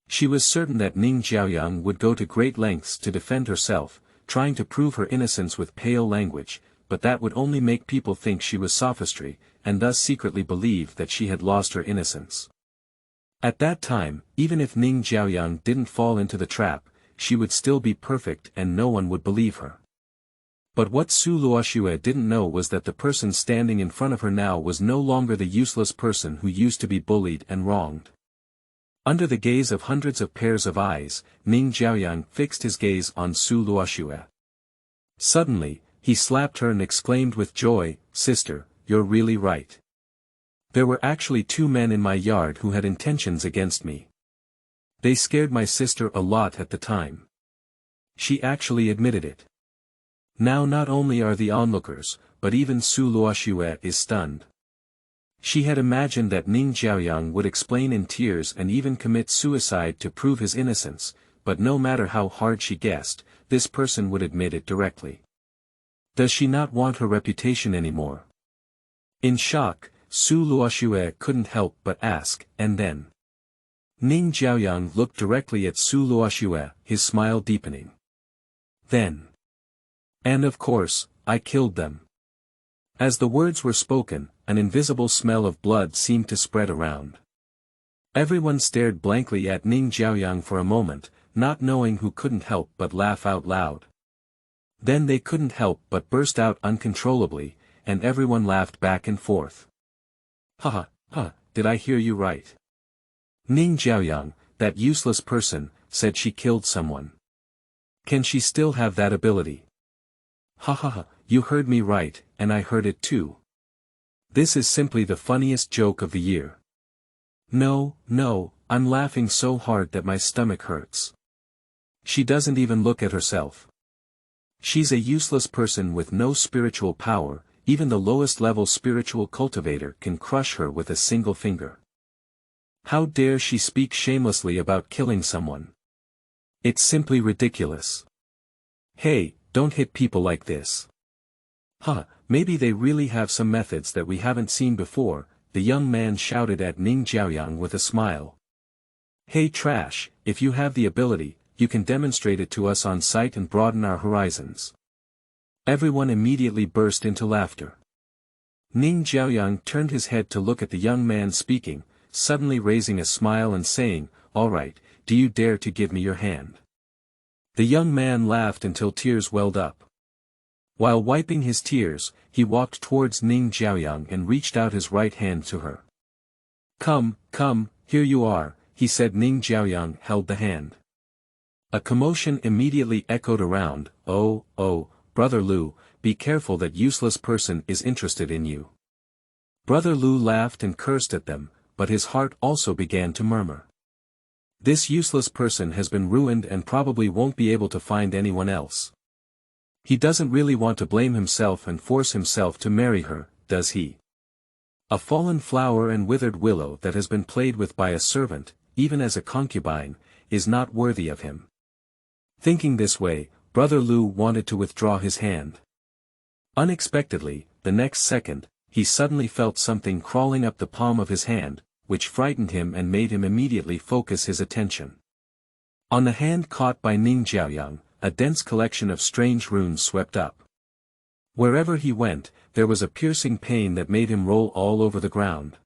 She was certain that Ning Jiaoyang would go to great lengths to defend herself, trying to prove her innocence with pale language, but that would only make people think she was sophistry, and thus secretly believe that she had lost her innocence. At that time, even if Ning Jiaoyang didn't fall into the trap, she would still be perfect and no one would believe her. But what Su Luoxue didn't know was that the person standing in front of her now was no longer the useless person who used to be bullied and wronged. Under the gaze of hundreds of pairs of eyes, Ning Jiaoyang fixed his gaze on Su Luoxue. Suddenly, he slapped her and exclaimed with joy, "Sister, you're really right. There were actually two men in my yard who had intentions against me. They scared my sister a lot at the time. She actually admitted it. Now not only are the onlookers, but even Su Luoxue is stunned. She had imagined that Ning Jiaoyang would explain in tears and even commit suicide to prove his innocence, but no matter how hard she guessed, this person would admit it directly. Does she not want her reputation anymore?" In shock, Su Luoxue couldn't help but ask, "And then?" Ning Jiaoyang looked directly at Su Luoxue, his smile deepening. "Then. And of course, I killed them." As the words were spoken, an invisible smell of blood seemed to spread around. Everyone stared blankly at Ning Jiaoyang for a moment, not knowing who couldn't help but laugh out loud. Then they couldn't help but burst out uncontrollably, and everyone laughed back and forth. Ha ha, did I hear you right? Ning Jiaoyang, that useless person, said she killed someone. Can she still have that ability? Ha ha ha, you heard me right, and I heard it too. This is simply the funniest joke of the year. No, I'm laughing so hard that my stomach hurts. She doesn't even look at herself. She's a useless person with no spiritual power, even the lowest level spiritual cultivator can crush her with a single finger. How dare she speak shamelessly about killing someone? It's simply ridiculous. Hey, don't hit people like this. Maybe they really have some methods that we haven't seen before, the young man shouted at Ning Jiaoyang with a smile. Hey trash, if you have the ability, you can demonstrate it to us on sight and broaden our horizons. Everyone immediately burst into laughter. Ning Jiaoyang turned his head to look at the young man speaking, suddenly raising a smile and saying, "All right, do you dare to give me your hand?" The young man laughed until tears welled up. While wiping his tears, he walked towards Ning Jiaoyang and reached out his right hand to her. Come, here you are, he said. Ning Jiaoyang held the hand. A commotion immediately echoed around. Oh, Brother Lu, be careful, that useless person is interested in you. Brother Lu laughed and cursed at them, but his heart also began to murmur. This useless person has been ruined and probably won't be able to find anyone else. He doesn't really want to blame himself and force himself to marry her, does he? A fallen flower and withered willow that has been played with by a servant, even as a concubine, is not worthy of him. Thinking this way, Brother Lu wanted to withdraw his hand. Unexpectedly, the next second, he suddenly felt something crawling up the palm of his hand, which frightened him and made him immediately focus his attention. On the hand caught by Ning Jiaoyang, a dense collection of strange runes swept up. Wherever he went, there was a piercing pain that made him roll all over the ground.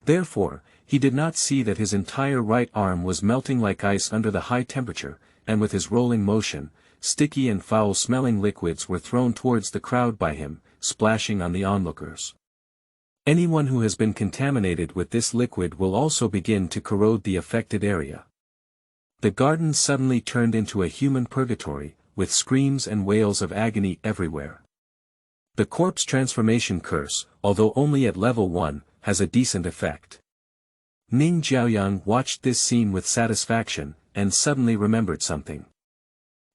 Therefore, he did not see that his entire right arm was melting like ice under the high temperature, and with his rolling motion, sticky and foul-smelling liquids were thrown towards the crowd by him, splashing on the onlookers. Anyone who has been contaminated with this liquid will also begin to corrode the affected area. The garden suddenly turned into a human purgatory, with screams and wails of agony everywhere. The corpse transformation curse, although only at level 1, has a decent effect. Ning Jiaoyang watched this scene with satisfaction, and suddenly remembered something.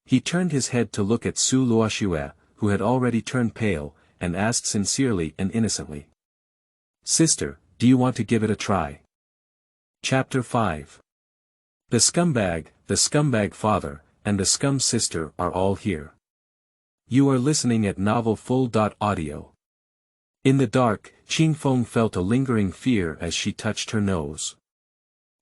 He turned his head to look at Su Luoxue, who had already turned pale, and asked sincerely and innocently. Sister, do you want to give it a try? Chapter 5. The scumbag father, and the scum sister are all here. You are listening at novel full.audio. In the dark, Qingfeng felt a lingering fear as she touched her nose.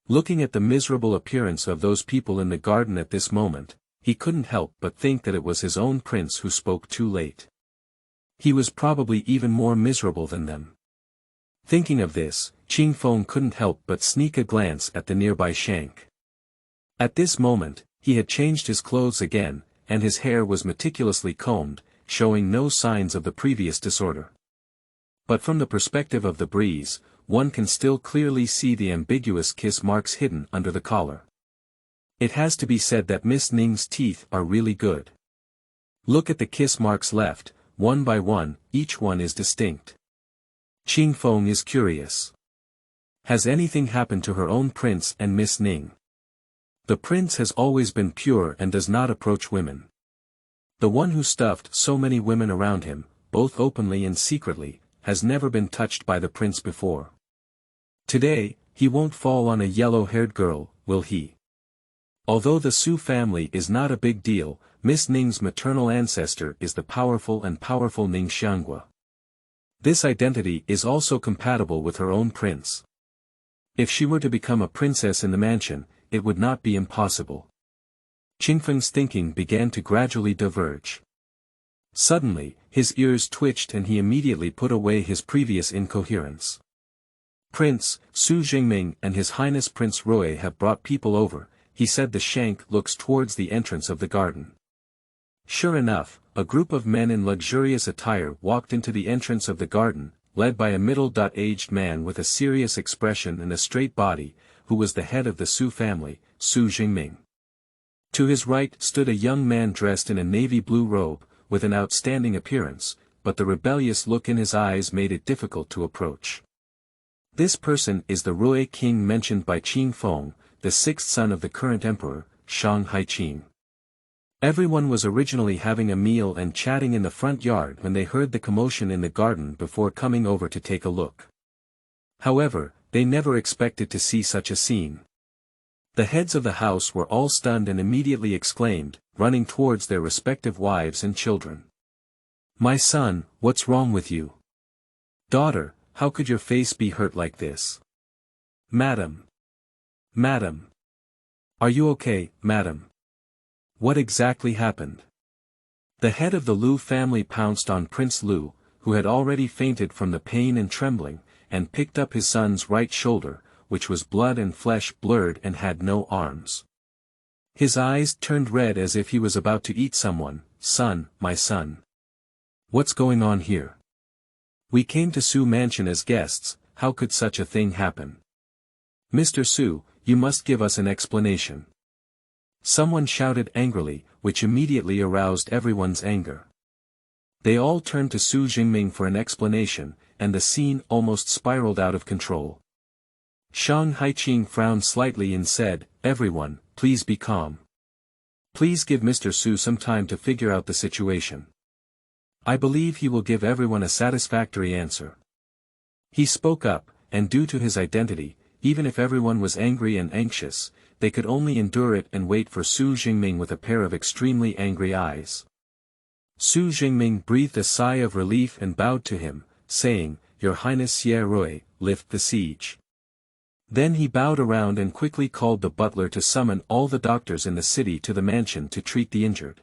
Looking at the miserable appearance of those people in the garden at this moment, he couldn't help but think that it was his own prince who spoke too late. He was probably even more miserable than them. Thinking of this, Qingfeng couldn't help but sneak a glance at the nearby shank. At this moment, he had changed his clothes again, and his hair was meticulously combed, showing no signs of the previous disorder. But from the perspective of the breeze, one can still clearly see the ambiguous kiss marks hidden under the collar. It has to be said that Miss Ning's teeth are really good. Look at the kiss marks left, one by one, each one is distinct. Qingfeng is curious. Has anything happened to her own prince and Miss Ning? The prince has always been pure and does not approach women. The one who stuffed so many women around him, both openly and secretly, has never been touched by the prince before. Today, he won't fall on a yellow-haired girl, will he? Although the Su family is not a big deal, Miss Ning's maternal ancestor is the powerful Ning Xiangua. This identity is also compatible with her own prince. If she were to become a princess in the mansion, it would not be impossible. Qingfeng's thinking began to gradually diverge. Suddenly, his ears twitched and he immediately put away his previous incoherence. Prince, Su Jingming and His Highness Prince Rui have brought people over, he said. The shank looks towards the entrance of the garden. Sure enough, a group of men in luxurious attire walked into the entrance of the garden, led by a middle-aged man with a serious expression and a straight body, who was the head of the Su family, Su Jingming. To his right stood a young man dressed in a navy blue robe, with an outstanding appearance, but the rebellious look in his eyes made it difficult to approach. This person is the Rui king mentioned by Qin Feng, the sixth son of the current emperor, Shang Haiqing. Everyone was originally having a meal and chatting in the front yard when they heard the commotion in the garden before coming over to take a look. However, they never expected to see such a scene. The heads of the house were all stunned and immediately exclaimed, running towards their respective wives and children. "My son, what's wrong with you? Daughter, how could your face be hurt like this? Madam. Madam. Are you okay, madam? What exactly happened?" The head of the Lu family pounced on Prince Lu, who had already fainted from the pain and trembling, and picked up his son's right shoulder, which was blood and flesh blurred and had no arms. His eyes turned red as if he was about to eat someone. "Son, my son. What's going on here? We came to Su Mansion as guests, how could such a thing happen? Mr. Su, you must give us an explanation." Someone shouted angrily, which immediately aroused everyone's anger. They all turned to Su Jingming for an explanation, and the scene almost spiraled out of control. Shang Haiqing frowned slightly and said, "Everyone, please be calm. Please give Mr. Su some time to figure out the situation. I believe he will give everyone a satisfactory answer." He spoke up, and due to his identity, even if everyone was angry and anxious, they could only endure it and wait for Su Jingming with a pair of extremely angry eyes. Su Jingming breathed a sigh of relief and bowed to him, saying, "Your Highness Xie Rui, lift the siege." Then he bowed around and quickly called the butler to summon all the doctors in the city to the mansion to treat the injured.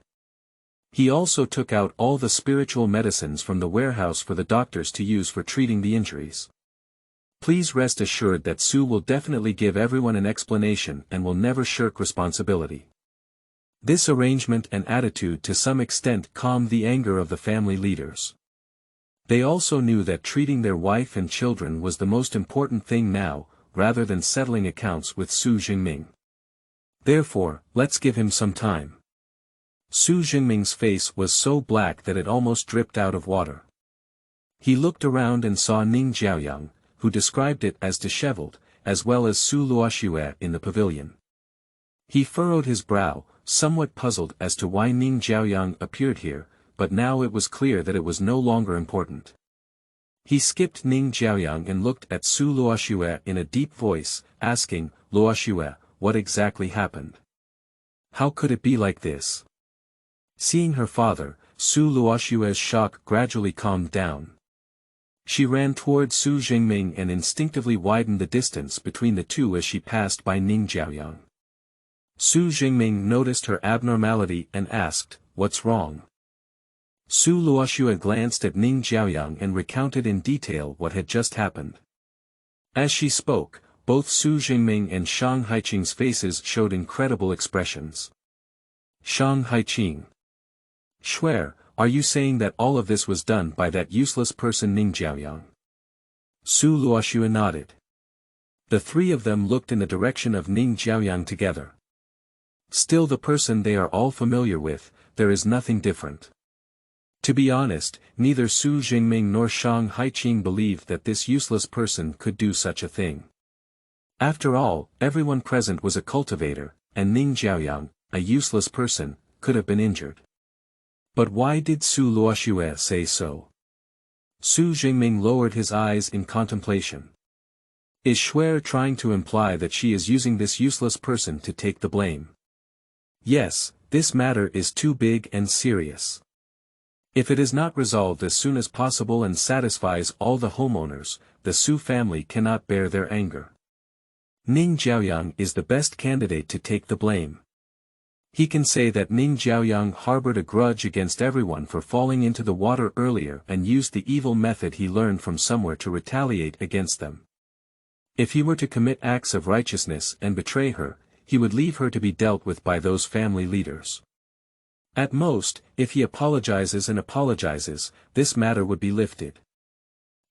He also took out all the spiritual medicines from the warehouse for the doctors to use for treating the injuries. Please rest assured that Su will definitely give everyone an explanation and will never shirk responsibility. This arrangement and attitude to some extent calmed the anger of the family leaders. They also knew that treating their wife and children was the most important thing now, rather than settling accounts with Su Jingming. Therefore, let's give him some time. Su Jingming's face was so black that it almost dripped out of water. He looked around and saw Ning Jiaoyang, who described it as disheveled, as well as Su Luoxue in the pavilion. He furrowed his brow, somewhat puzzled as to why Ning Jiaoyang appeared here, but now it was clear that it was no longer important. He skipped Ning Jiaoyang and looked at Su Luoxue in a deep voice, asking, "Luoxue, what exactly happened? How could it be like this?" Seeing her father, Su Luoxue's shock gradually calmed down. She ran toward Su Jingming and instinctively widened the distance between the two as she passed by Ning Jiaoyang. Su Jingming noticed her abnormality and asked, "What's wrong?" Su Luoxue glanced at Ning Jiaoyang and recounted in detail what had just happened. As she spoke, both Su Jingming and Shang Haiqing's faces showed incredible expressions. Shang Haiqing. "Swear, are you saying that all of this was done by that useless person Ning Jiaoyang?" Su Luoxue nodded. The three of them looked in the direction of Ning Jiaoyang together. "Still the person they are all familiar with, there is nothing different." To be honest, neither Su Jingming nor Shang Haiqing believed that this useless person could do such a thing. After all, everyone present was a cultivator, and Ning Jiaoyang, a useless person, could have been injured. But why did Su Luoxue say so? Su Jingming lowered his eyes in contemplation. Is Shuer trying to imply that she is using this useless person to take the blame? Yes, this matter is too big and serious. If it is not resolved as soon as possible and satisfies all the homeowners, the Su family cannot bear their anger. Ning Jiaoyang is the best candidate to take the blame. He can say that Ning Jiaoyang harbored a grudge against everyone for falling into the water earlier and used the evil method he learned from somewhere to retaliate against them. If he were to commit acts of righteousness and betray her, he would leave her to be dealt with by those family leaders. At most, if he apologizes, this matter would be lifted.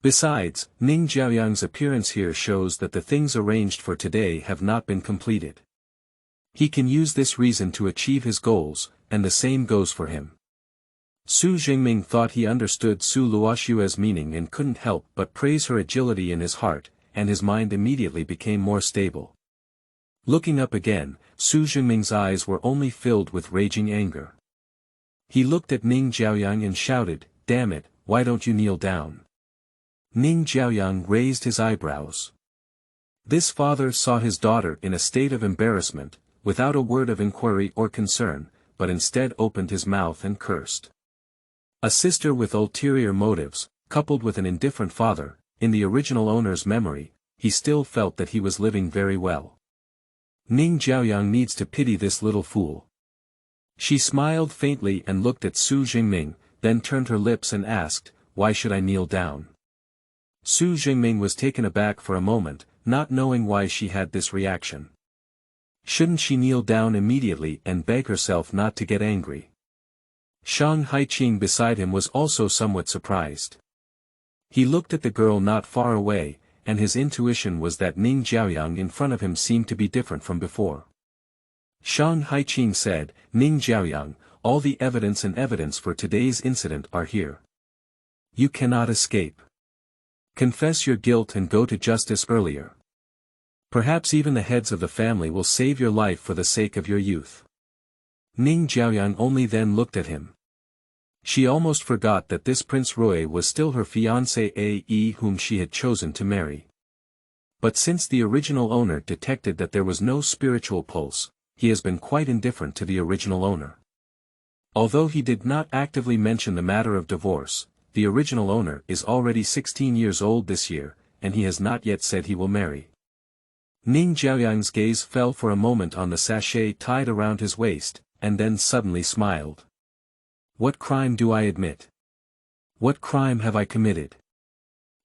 Besides, Ning Jiaoyang's appearance here shows that the things arranged for today have not been completed. He can use this reason to achieve his goals, and the same goes for him. Su Jingming thought he understood Su Luoxue's meaning and couldn't help but praise her agility in his heart, and his mind immediately became more stable. Looking up again, Su Jingming's eyes were only filled with raging anger. He looked at Ning Jiaoyang and shouted, "Damn it, why don't you kneel down?" Ning Jiaoyang raised his eyebrows. This father saw his daughter in a state of embarrassment, without a word of inquiry or concern, but instead opened his mouth and cursed. A sister with ulterior motives, coupled with an indifferent father, in the original owner's memory, he still felt that he was living very well. Ning Jiaoyang needs to pity this little fool. She smiled faintly and looked at Su Jingming, then turned her lips and asked, "Why should I kneel down?" Su Jingming was taken aback for a moment, not knowing why she had this reaction. Shouldn't she kneel down immediately and beg herself not to get angry? Shang Haiqing beside him was also somewhat surprised. He looked at the girl not far away, and his intuition was that Ning Jiaoyang in front of him seemed to be different from before. Shang Haiqing said, "Ning Jiaoyang, all the evidence for today's incident are here. You cannot escape. Confess your guilt and go to justice earlier. Perhaps even the heads of the family will save your life for the sake of your youth." Ning Jiaoyang only then looked at him. She almost forgot that this Prince Rui was still her fiancé whom she had chosen to marry. But since the original owner detected that there was no spiritual pulse, he has been quite indifferent to the original owner. Although he did not actively mention the matter of divorce, the original owner is already 16 years old this year, and he has not yet said he will marry. Ning Jiaoyang's gaze fell for a moment on the sachet tied around his waist, and then suddenly smiled. "What crime do I admit? What crime have I committed?"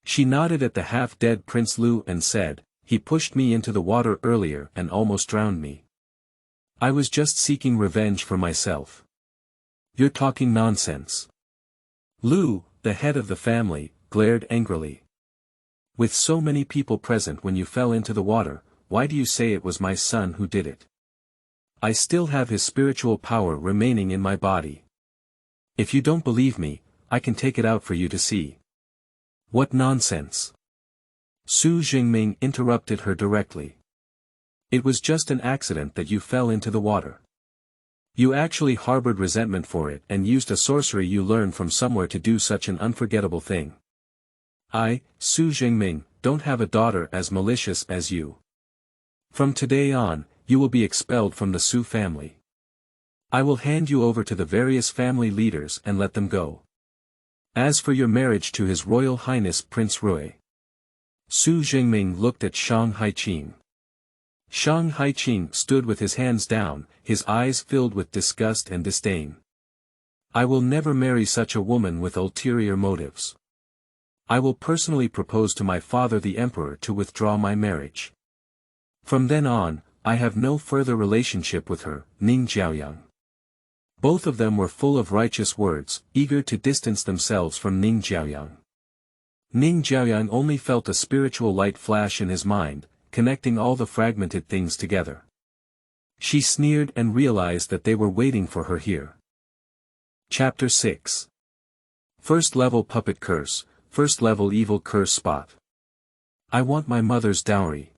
She nodded at the half-dead Prince Lu and said, "He pushed me into the water earlier and almost drowned me. I was just seeking revenge for myself." "You're talking nonsense." Lu, the head of the family, glared angrily. "With so many people present when you fell into the water, why do you say it was my son who did it? I still have his spiritual power remaining in my body. If you don't believe me, I can take it out for you to see." "What nonsense!" Su Jingming interrupted her directly. "It was just an accident that you fell into the water. You actually harbored resentment for it and used a sorcery you learned from somewhere to do such an unforgettable thing. I, Su Jingming, don't have a daughter as malicious as you. From today on, you will be expelled from the Su family. I will hand you over to the various family leaders and let them go. As for your marriage to His Royal Highness Prince Rui." Su Jingming looked at Shang Haiqing. Shang Haiqing stood with his hands down, his eyes filled with disgust and disdain. "I will never marry such a woman with ulterior motives. I will personally propose to my father the Emperor to withdraw my marriage. From then on, I have no further relationship with her." Ning Jiaoyang. Both of them were full of righteous words, eager to distance themselves from Ning Jiaoyang. Ning Jiaoyang only felt a spiritual light flash in his mind, connecting all the fragmented things together. She sneered and realized that they were waiting for her here. Chapter 6. First Level Puppet Curse, First Level Evil Curse Spot. I want my mother's dowry.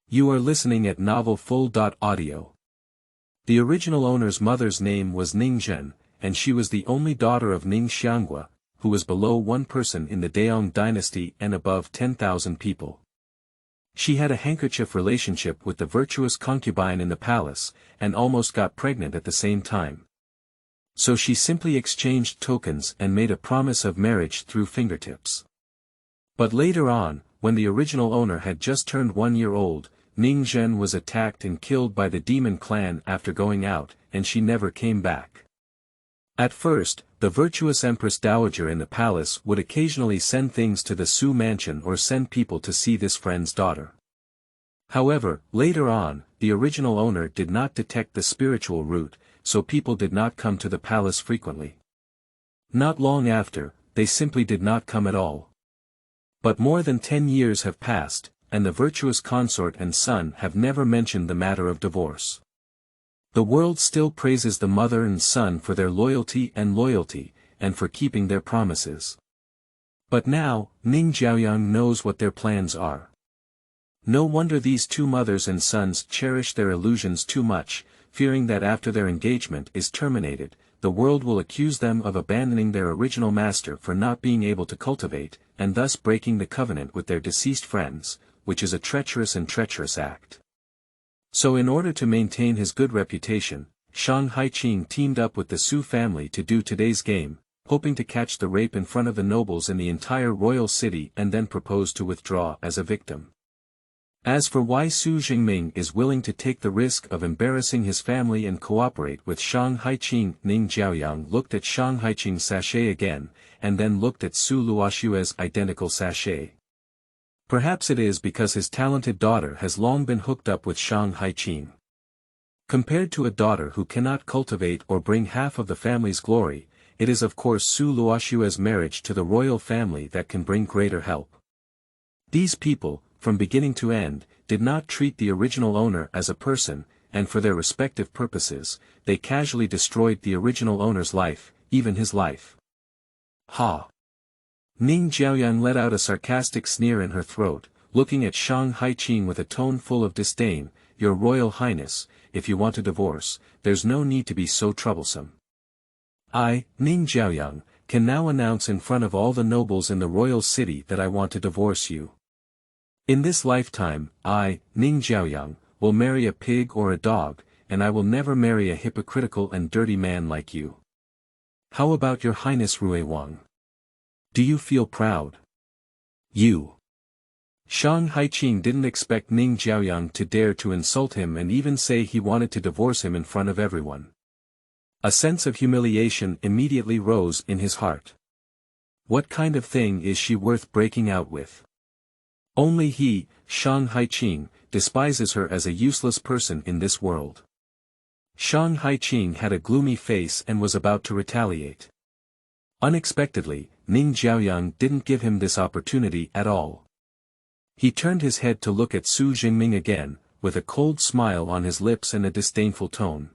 You are listening at Novel Full.audio. The original owner's mother's name was Ning Zhen, and she was the only daughter of Ning Xianghua, who was below one person in the Daong dynasty and above 10,000 people. She had a handkerchief relationship with the virtuous concubine in the palace, and almost got pregnant at the same time. So she simply exchanged tokens and made a promise of marriage through fingertips. But later on, when the original owner had just turned 1 year old, Ning Zhen was attacked and killed by the demon clan after going out, and she never came back. At first, the virtuous Empress Dowager in the palace would occasionally send things to the Su mansion or send people to see this friend's daughter. However, later on, the original owner did not detect the spiritual root, so people did not come to the palace frequently. Not long after, they simply did not come at all. But more than 10 years have passed, and the virtuous consort and son have never mentioned the matter of divorce. The world still praises the mother and son for their loyalty, and for keeping their promises. But now, Ning Jiaoyang knows what their plans are. No wonder these two mothers and sons cherish their illusions too much, fearing that after their engagement is terminated, the world will accuse them of abandoning their original master for not being able to cultivate, and thus breaking the covenant with their deceased friends, which is a treacherous act. So in order to maintain his good reputation, Shang Haiqing teamed up with the Su family to do today's game, hoping to catch the rape in front of the nobles in the entire royal city and then propose to withdraw as a victim. As for why Su Jingming is willing to take the risk of embarrassing his family and cooperate with Shang Haiqing, Ning Jiaoyang looked at Shang Haiqing's sachet again, and then looked at Su Luoxue's identical sachet. Perhaps it is because his talented daughter has long been hooked up with Shang Haiqing. Compared to a daughter who cannot cultivate or bring half of the family's glory, it is of course Su Luoxue's marriage to the royal family that can bring greater help. These people, from beginning to end, did not treat the original owner as a person, and for their respective purposes, they casually destroyed the original owner's life, even his life. Ha! Ning Jiaoyang let out a sarcastic sneer in her throat, looking at Shang Haiqing with a tone full of disdain. Your Royal Highness, if you want a divorce, there's no need to be so troublesome. I, Ning Jiaoyang, can now announce in front of all the nobles in the royal city that I want to divorce you. In this lifetime, I, Ning Jiaoyang, will marry a pig or a dog, and I will never marry a hypocritical and dirty man like you. How about your Highness Huang? Do you feel proud? You. Shang Haiqing didn't expect Ning Jiaoyang to dare to insult him and even say he wanted to divorce him in front of everyone. A sense of humiliation immediately rose in his heart. What kind of thing is she worth breaking out with? Only he, Shang Haiqing, despises her as a useless person in this world. Shang Haiqing had a gloomy face and was about to retaliate. Unexpectedly, Ning Jiaoyang didn't give him this opportunity at all. He turned his head to look at Su Jingming again, with a cold smile on his lips and a disdainful tone.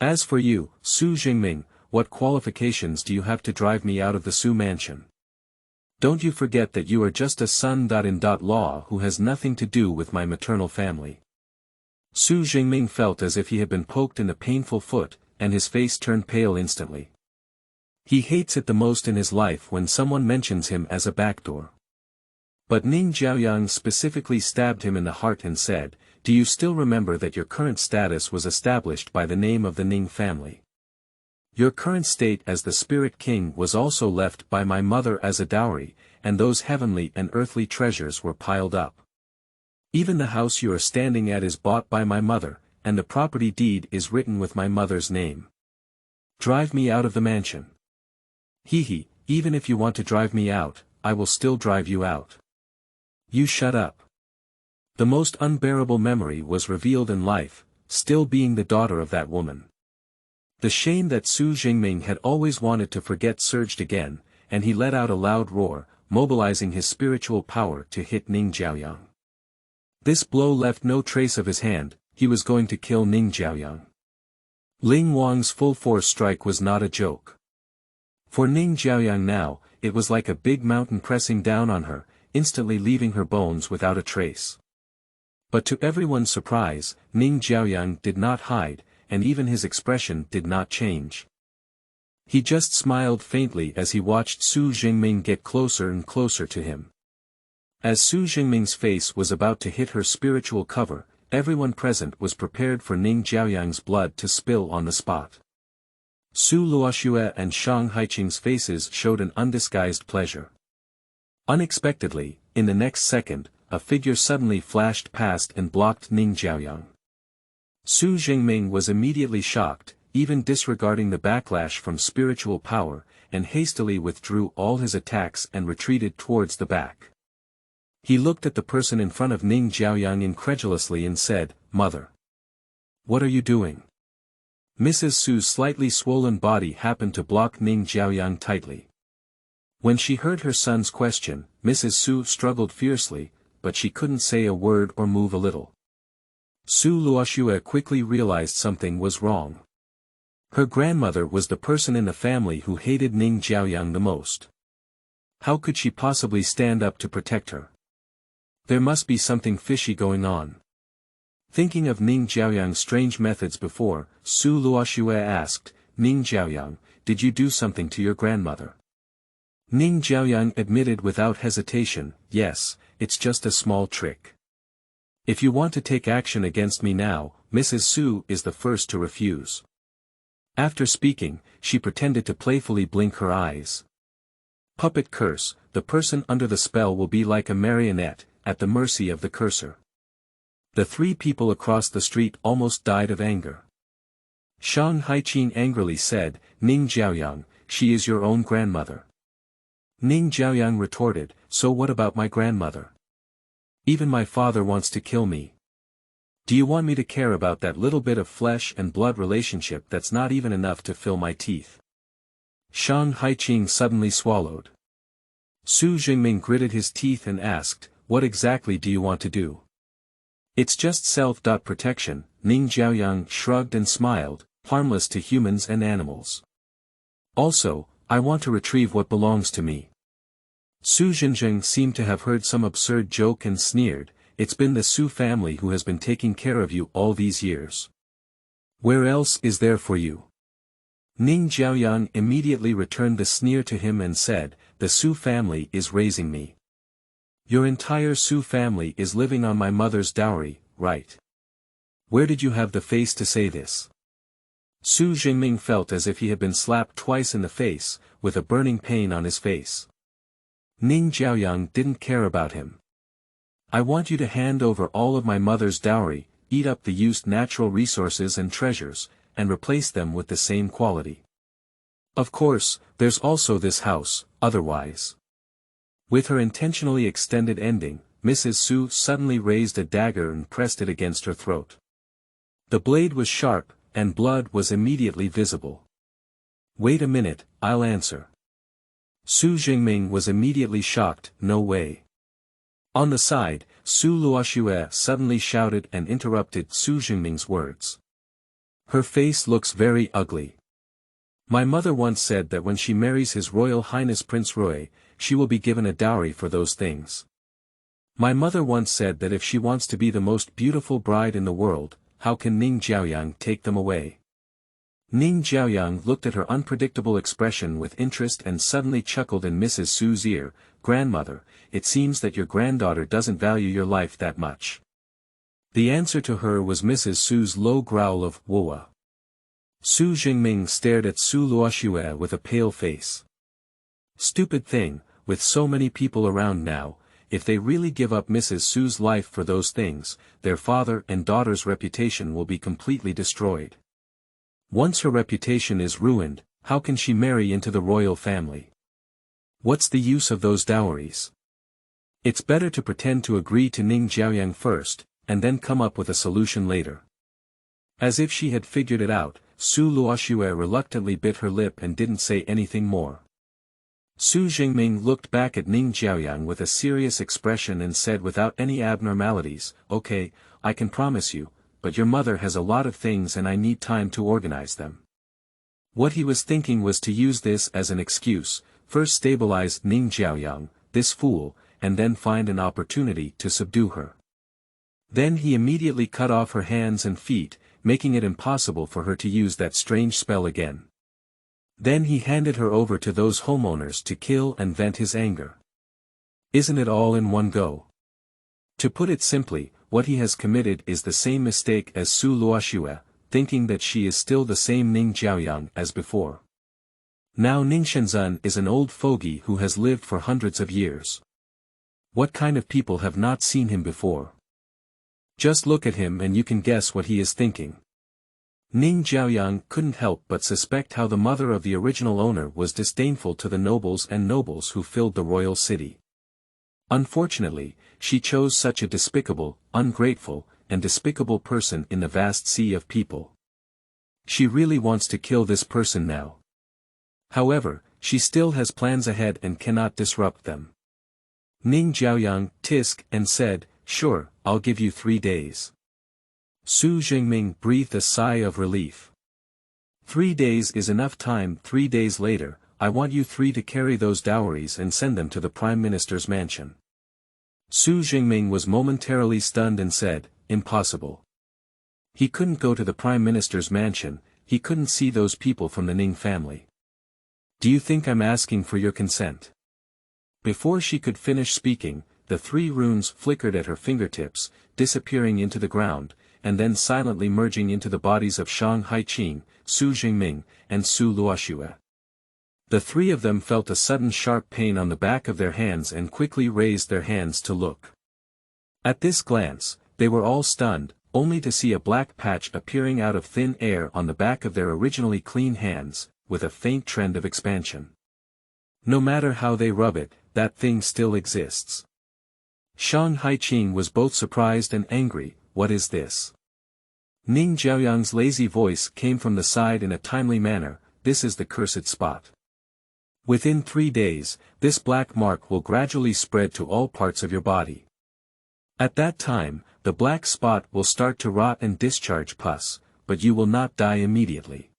As for you, Su Jingming, what qualifications do you have to drive me out of the Su mansion? Don't you forget that you are just a son-in-law who has nothing to do with my maternal family. Su Jingming felt as if he had been poked in a painful foot, and his face turned pale instantly. He hates it the most in his life when someone mentions him as a backdoor. But Ning Jiaoyang specifically stabbed him in the heart and said, do you still remember that your current status was established by the name of the Ning family? Your current state as the Spirit King was also left by my mother as a dowry, and those heavenly and earthly treasures were piled up. Even the house you are standing at is bought by my mother, and the property deed is written with my mother's name. Drive me out of the mansion. Hee, even if you want to drive me out, I will still drive you out. You shut up. The most unbearable memory was revealed in life, still being the daughter of that woman. The shame that Su Jingming had always wanted to forget surged again, and he let out a loud roar, mobilizing his spiritual power to hit Ning Jiaoyang. This blow left no trace of his hand, he was going to kill Ning Jiaoyang. Ling Wang's full force strike was not a joke. For Ning Jiaoyang now, it was like a big mountain pressing down on her, instantly leaving her bones without a trace. But to everyone's surprise, Ning Jiaoyang did not hide, and even his expression did not change. He just smiled faintly as he watched Su Jingming get closer and closer to him. As Su Jingming's face was about to hit her spiritual cover, everyone present was prepared for Ning Jiaoyang's blood to spill on the spot. Su Luoxue and Shang Haiqing's faces showed an undisguised pleasure. Unexpectedly, in the next second, a figure suddenly flashed past and blocked Ning Jiaoyang. Su Jingming was immediately shocked, even disregarding the backlash from spiritual power, and hastily withdrew all his attacks and retreated towards the back. He looked at the person in front of Ning Jiaoyang incredulously and said, "Mother. What are you doing?" Mrs. Su's slightly swollen body happened to block Ning Jiaoyang tightly. When she heard her son's question, Mrs. Su struggled fiercely, but she couldn't say a word or move a little. Su Luoxue quickly realized something was wrong. Her grandmother was the person in the family who hated Ning Jiaoyang the most. How could she possibly stand up to protect her? There must be something fishy going on. Thinking of Ning Jiaoyang's strange methods before, Su Luoxue asked, "Ning Jiaoyang, did you do something to your grandmother?" Ning Jiaoyang admitted without hesitation, "Yes, it's just a small trick. If you want to take action against me now, Mrs. Su is the first to refuse." After speaking, she pretended to playfully blink her eyes. Puppet curse, the person under the spell will be like a marionette, at the mercy of the cursor. The three people across the street almost died of anger. Shang Haiqin angrily said, "Ning Jiaoyang, she is your own grandmother." Ning Jiaoyang retorted, "So what about my grandmother? Even my father wants to kill me. Do you want me to care about that little bit of flesh and blood relationship that's not even enough to fill my teeth?" Shang Haiqin suddenly swallowed. Su Jingming gritted his teeth and asked, "What exactly do you want to do?" "It's just self-protection," Ning Jiaoyang shrugged and smiled, "harmless to humans and animals. Also, I want to retrieve what belongs to me." Su Jinjing seemed to have heard some absurd joke and sneered, "It's been the Su family who has been taking care of you all these years. Where else is there for you?" Ning Jiaoyang immediately returned the sneer to him and said, "The Su family is raising me. Your entire Su family is living on my mother's dowry, right? Where did you have the face to say this?" Su Jingming felt as if he had been slapped twice in the face, with a burning pain on his face. Ning Jiaoyang didn't care about him. "I want you to hand over all of my mother's dowry, eat up the used natural resources and treasures, and replace them with the same quality. Of course, there's also this house, otherwise." With her intentionally extended ending, Mrs. Su suddenly raised a dagger and pressed it against her throat. The blade was sharp, and blood was immediately visible. "Wait a minute, I'll answer." Su Jingming was immediately shocked, "No way." On the side, Su Luoxue suddenly shouted and interrupted Su Jingming's words. "Her face looks very ugly. My mother once said that when she marries His Royal Highness Prince Rui, she will be given a dowry for those things. My mother once said that if she wants to be the most beautiful bride in the world, how can Ning Jiaoyang take them away?" Ning Jiaoyang looked at her unpredictable expression with interest and suddenly chuckled in Mrs. Su's ear, "Grandmother, it seems that your granddaughter doesn't value your life that much." The answer to her was Mrs. Su's low growl of "Woa." Su Jingming stared at Su Luoxue with a pale face. Stupid thing, with so many people around now, if they really give up Mrs. Su's life for those things, their father and daughter's reputation will be completely destroyed. Once her reputation is ruined, how can she marry into the royal family? What's the use of those dowries? It's better to pretend to agree to Ning Jiaoyang first, and then come up with a solution later. As if she had figured it out, Su Luoxue reluctantly bit her lip and didn't say anything more. Su Jingming looked back at Ning Jiaoyang with a serious expression and said without any abnormalities, "Okay, I can promise you, but your mother has a lot of things and I need time to organize them." What he was thinking was to use this as an excuse, first stabilize Ning Jiaoyang, this fool, and then find an opportunity to subdue her. Then he immediately cut off her hands and feet, making it impossible for her to use that strange spell again. Then he handed her over to those homeowners to kill and vent his anger. Isn't it all in one go? To put it simply, what he has committed is the same mistake as Su Luoxue, thinking that she is still the same Ning Jiaoyang as before. Now Ning Shenzhen is an old fogey who has lived for hundreds of years. What kind of people have not seen him before? Just look at him and you can guess what he is thinking. Ning Jiaoyang couldn't help but suspect how the mother of the original owner was disdainful to the nobles who filled the royal city. Unfortunately, she chose such a despicable, ungrateful, and despicable person in the vast sea of people. She really wants to kill this person now. However, she still has plans ahead and cannot disrupt them. Ning Jiaoyang tisked and said, "Sure, I'll give you 3 days." Su Jingming breathed a sigh of relief. 3 days is enough time. 3 days later, I want you 3 to carry those dowries and send them to the Prime Minister's mansion. Su Jingming was momentarily stunned and said, "Impossible." He couldn't go to the Prime Minister's mansion, he couldn't see those people from the Ning family. Do you think I'm asking for your consent? Before she could finish speaking, the 3 runes flickered at her fingertips, disappearing into the ground, and then silently merging into the bodies of Shang Haiqing, Su Jingming, and Su Luoxue. The 3 of them felt a sudden sharp pain on the back of their hands and quickly raised their hands to look. At this glance, they were all stunned, only to see a black patch appearing out of thin air on the back of their originally clean hands, with a faint trend of expansion. No matter how they rub it, that thing still exists. Shang Haiqing was both surprised and angry. What is this? Ning Jiaoyang's lazy voice came from the side in a timely manner, this is the cursed spot. Within 3 days, this black mark will gradually spread to all parts of your body. At that time, the black spot will start to rot and discharge pus, but you will not die immediately.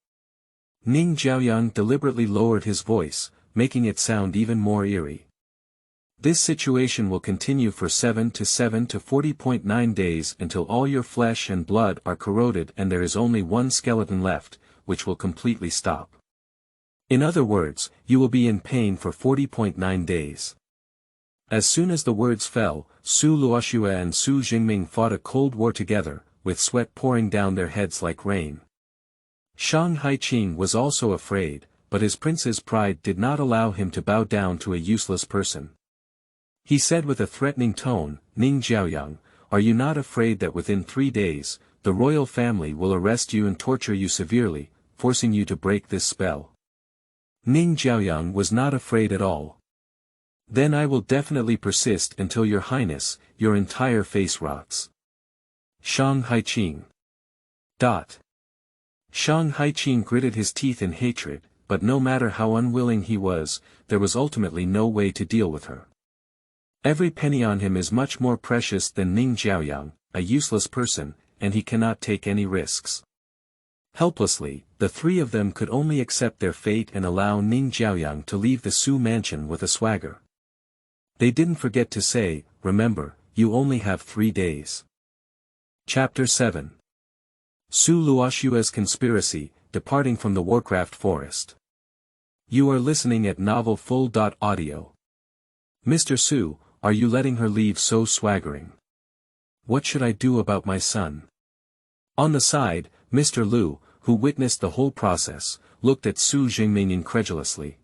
Ning Jiaoyang deliberately lowered his voice, making it sound even more eerie. This situation will continue for 7 to 40.9 days until all your flesh and blood are corroded and there is only one skeleton left, which will completely stop. In other words, you will be in pain for 40.9 days. As soon as the words fell, Su Luoxue and Su Jingming fought a cold war together, with sweat pouring down their heads like rain. Shang Haiqing was also afraid, but his prince's pride did not allow him to bow down to a useless person. He said with a threatening tone, "Ning Jiaoyang, are you not afraid that within 3 days, the royal family will arrest you and torture you severely, forcing you to break this spell?" Ning Jiaoyang was not afraid at all. "Then I will definitely persist until your highness, your entire face rots." Shang Haiqing. Shang Haiqing gritted his teeth in hatred, but no matter how unwilling he was, there was ultimately no way to deal with her. Every penny on him is much more precious than Ning Jiaoyang, a useless person, and he cannot take any risks. Helplessly, the 3 of them could only accept their fate and allow Ning Jiaoyang to leave the Su mansion with a swagger. They didn't forget to say, "Remember, you only have 3 days." Chapter 7. Su Luoxue's Conspiracy, Departing from the Warcraft Forest. You are listening at Novel Full.audio. Mr. Su, are you letting her leave so swaggering? What should I do about my son? On the side, Mr. Lu, who witnessed the whole process, looked at Su Jingming incredulously.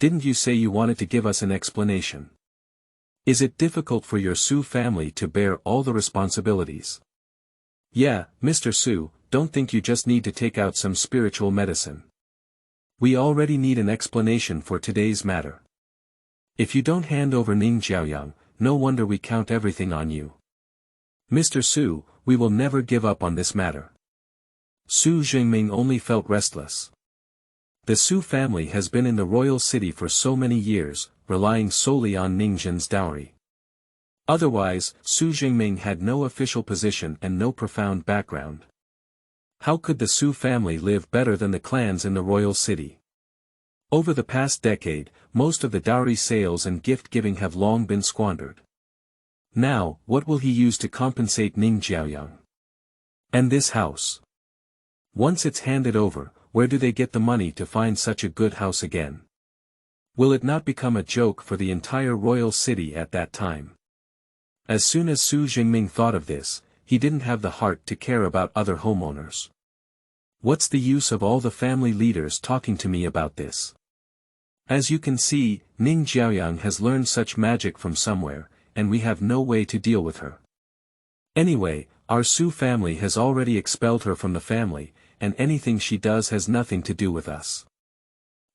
Didn't you say you wanted to give us an explanation? Is it difficult for your Su family to bear all the responsibilities? Yeah, Mr. Su, don't think you just need to take out some spiritual medicine. We already need an explanation for today's matter. If you don't hand over Ning Jiaoyang, no wonder we count everything on you. Mr. Su, we will never give up on this matter. Su Jingming only felt restless. The Su family has been in the royal city for so many years, relying solely on Ning Jian's dowry. Otherwise, Su Jingming had no official position and no profound background. How could the Su family live better than the clans in the royal city? Over the past decade, most of the dowry sales and gift-giving have long been squandered. Now, what will he use to compensate Ning Jiaoyang? And this house? Once it's handed over, where do they get the money to find such a good house again? Will it not become a joke for the entire royal city at that time? As soon as Su Jingming thought of this, he didn't have the heart to care about other homeowners. What's the use of all the family leaders talking to me about this? As you can see, Ning Jiaoyang has learned such magic from somewhere, and we have no way to deal with her. Anyway, our Su family has already expelled her from the family, and anything she does has nothing to do with us.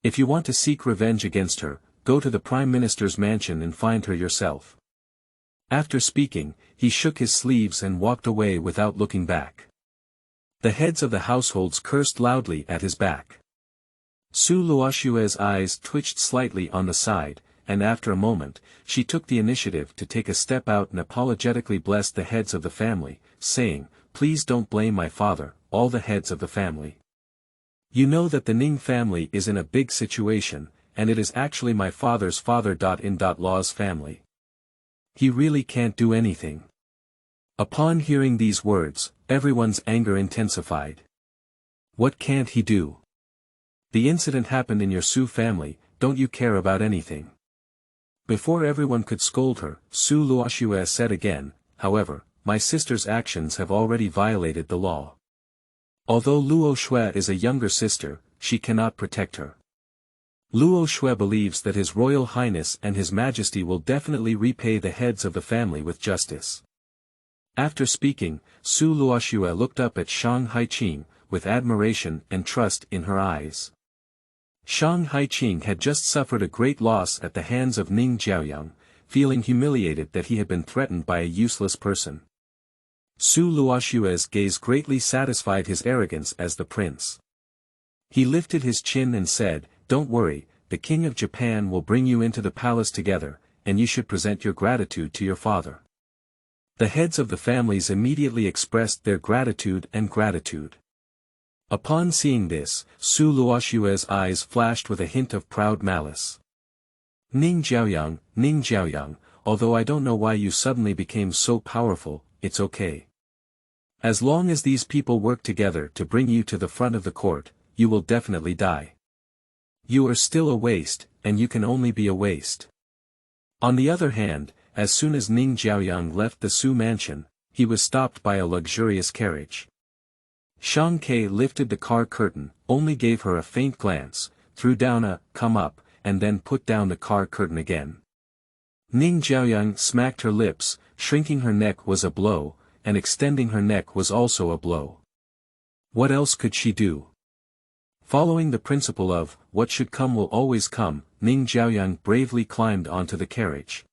If you want to seek revenge against her, go to the Prime Minister's mansion and find her yourself." After speaking, he shook his sleeves and walked away without looking back. The heads of the households cursed loudly at his back. Su Luoxue's eyes twitched slightly on the side, and after a moment, she took the initiative to take a step out and apologetically blessed the heads of the family, saying, "Please don't blame my father, all the heads of the family. You know that the Ning family is in a big situation, and it is actually my father's father.In-law's family. He really can't do anything." Upon hearing these words, everyone's anger intensified. What can't he do? The incident happened in your Su family, don't you care about anything? Before everyone could scold her, Su Luoxue said again, "However, my sister's actions have already violated the law. Although Luoxue is a younger sister, she cannot protect her. Luoxue believes that His Royal Highness and His Majesty will definitely repay the heads of the family with justice." After speaking, Su Luoxue looked up at Shang Haiqing, with admiration and trust in her eyes. Shang Haiqing had just suffered a great loss at the hands of Ning Jiaoyang, feeling humiliated that he had been threatened by a useless person. Su Luoxue's gaze greatly satisfied his arrogance as the prince. He lifted his chin and said, "Don't worry, the King of Japan will bring you into the palace together, and you should present your gratitude to your father." The heads of the families immediately expressed their gratitude and gratitude. Upon seeing this, Su Luoxue's eyes flashed with a hint of proud malice. Ning Jiaoyang, although I don't know why you suddenly became so powerful, it's okay. As long as these people work together to bring you to the front of the court, you will definitely die. You are still a waste, and you can only be a waste. On the other hand, as soon as Ning Jiaoyang left the Su mansion, he was stopped by a luxurious carriage. Shang Ke lifted the car curtain, only gave her a faint glance, threw down a "come up," and then put down the car curtain again. Ning Jiaoyang smacked her lips, shrinking her neck was a blow, and extending her neck was also a blow. What else could she do? Following the principle of, what should come will always come, Ning Jiaoyang bravely climbed onto the carriage.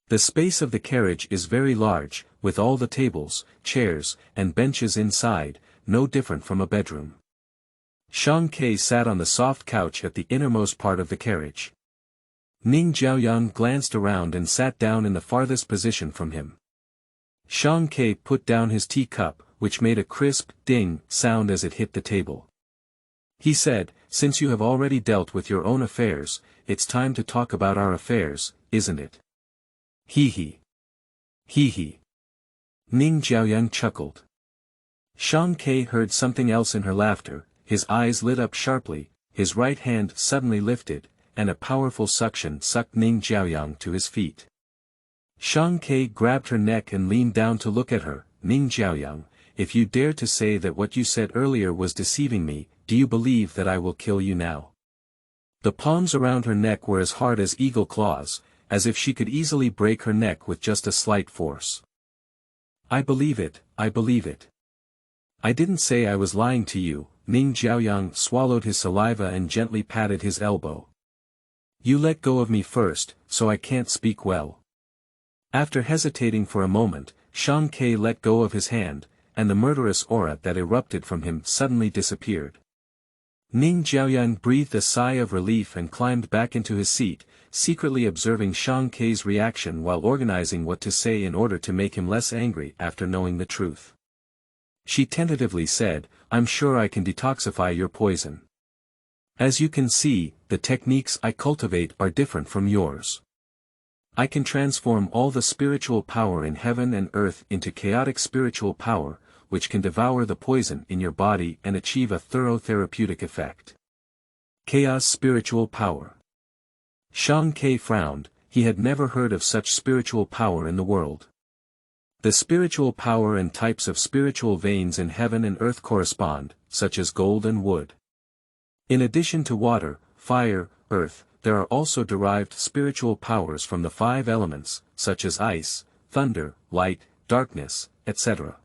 The space of the carriage is very large, with all the tables, chairs, and benches inside, no different from a bedroom. Shang Ke sat on the soft couch at the innermost part of the carriage. Ning Jiaoyang glanced around and sat down in the farthest position from him. Shang Ke put down his teacup, which made a crisp ding sound as it hit the table. He said, "Since you have already dealt with your own affairs, it's time to talk about our affairs, isn't it?" Hee hee. Hee hee. Ning Jiaoyang chuckled. Shang Ke heard something else in her laughter, his eyes lit up sharply, his right hand suddenly lifted, and a powerful suction sucked Ning Jiaoyang to his feet. Shang Ke grabbed her neck and leaned down to look at her. "Ning Jiaoyang, if you dare to say that what you said earlier was deceiving me, do you believe that I will kill you now?" The palms around her neck were as hard as eagle claws, as if she could easily break her neck with just a slight force. "I believe it, I believe it. I didn't say I was lying to you." Ning Jiaoyang swallowed his saliva and gently patted his elbow. "You let go of me first, so I can't speak well." After hesitating for a moment, Shang Ke let go of his hand, and the murderous aura that erupted from him suddenly disappeared. Ning Jiaoyang breathed a sigh of relief and climbed back into his seat, secretly observing Shang Ke's reaction while organizing what to say in order to make him less angry after knowing the truth. She tentatively said, "I'm sure I can detoxify your poison. As you can see, the techniques I cultivate are different from yours. I can transform all the spiritual power in heaven and earth into chaotic spiritual power, which can devour the poison in your body and achieve a thorough therapeutic effect. Chaos spiritual power." Shang Ke frowned, he had never heard of such spiritual power in the world. The spiritual power and types of spiritual veins in heaven and earth correspond, such as gold and wood. In addition to water, fire, earth, there are also derived spiritual powers from the 5 elements, such as ice, thunder, light, darkness, etc.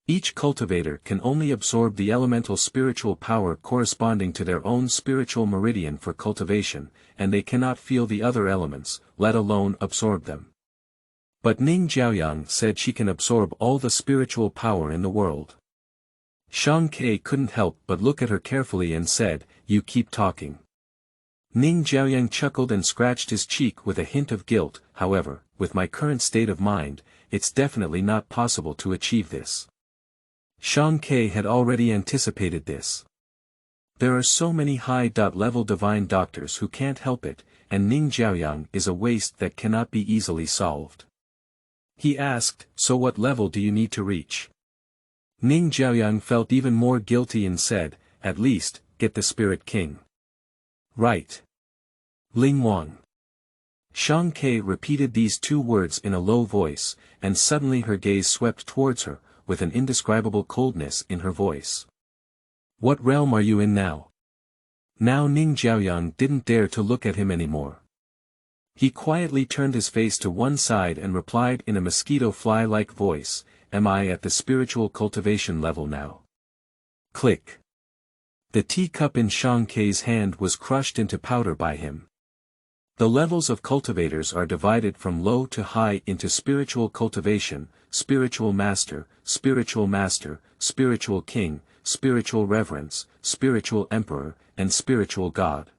Each cultivator can only absorb the elemental spiritual power corresponding to their own spiritual meridian for cultivation, and they cannot feel the other elements, let alone absorb them. But Ning Jiaoyang said she can absorb all the spiritual power in the world. Shang Ke couldn't help but look at her carefully and said, "You keep talking." Ning Jiaoyang chuckled and scratched his cheek with a hint of guilt. "However, with my current state of mind, it's definitely not possible to achieve this." Shang Ke had already anticipated this. There are so many high-level divine doctors who can't help it, and Ning Jiaoyang is a waste that cannot be easily solved. He asked, "So what level do you need to reach?" Ning Jiaoyang felt even more guilty and said, "At least, get the Spirit King." "Right. Ling Wang." Shang Ke repeated these two words in a low voice, and suddenly her gaze swept towards her, with an indescribable coldness in her voice. "What realm are you in now?" Now Ning Jiaoyang didn't dare to look at him anymore. He quietly turned his face to one side and replied in a mosquito fly-like voice, "Am I at the spiritual cultivation level now?" Click. The teacup in Shang Ke's hand was crushed into powder by him. The levels of cultivators are divided from low to high into spiritual cultivation, spiritual master, spiritual king, spiritual reverence, spiritual emperor, and spiritual god.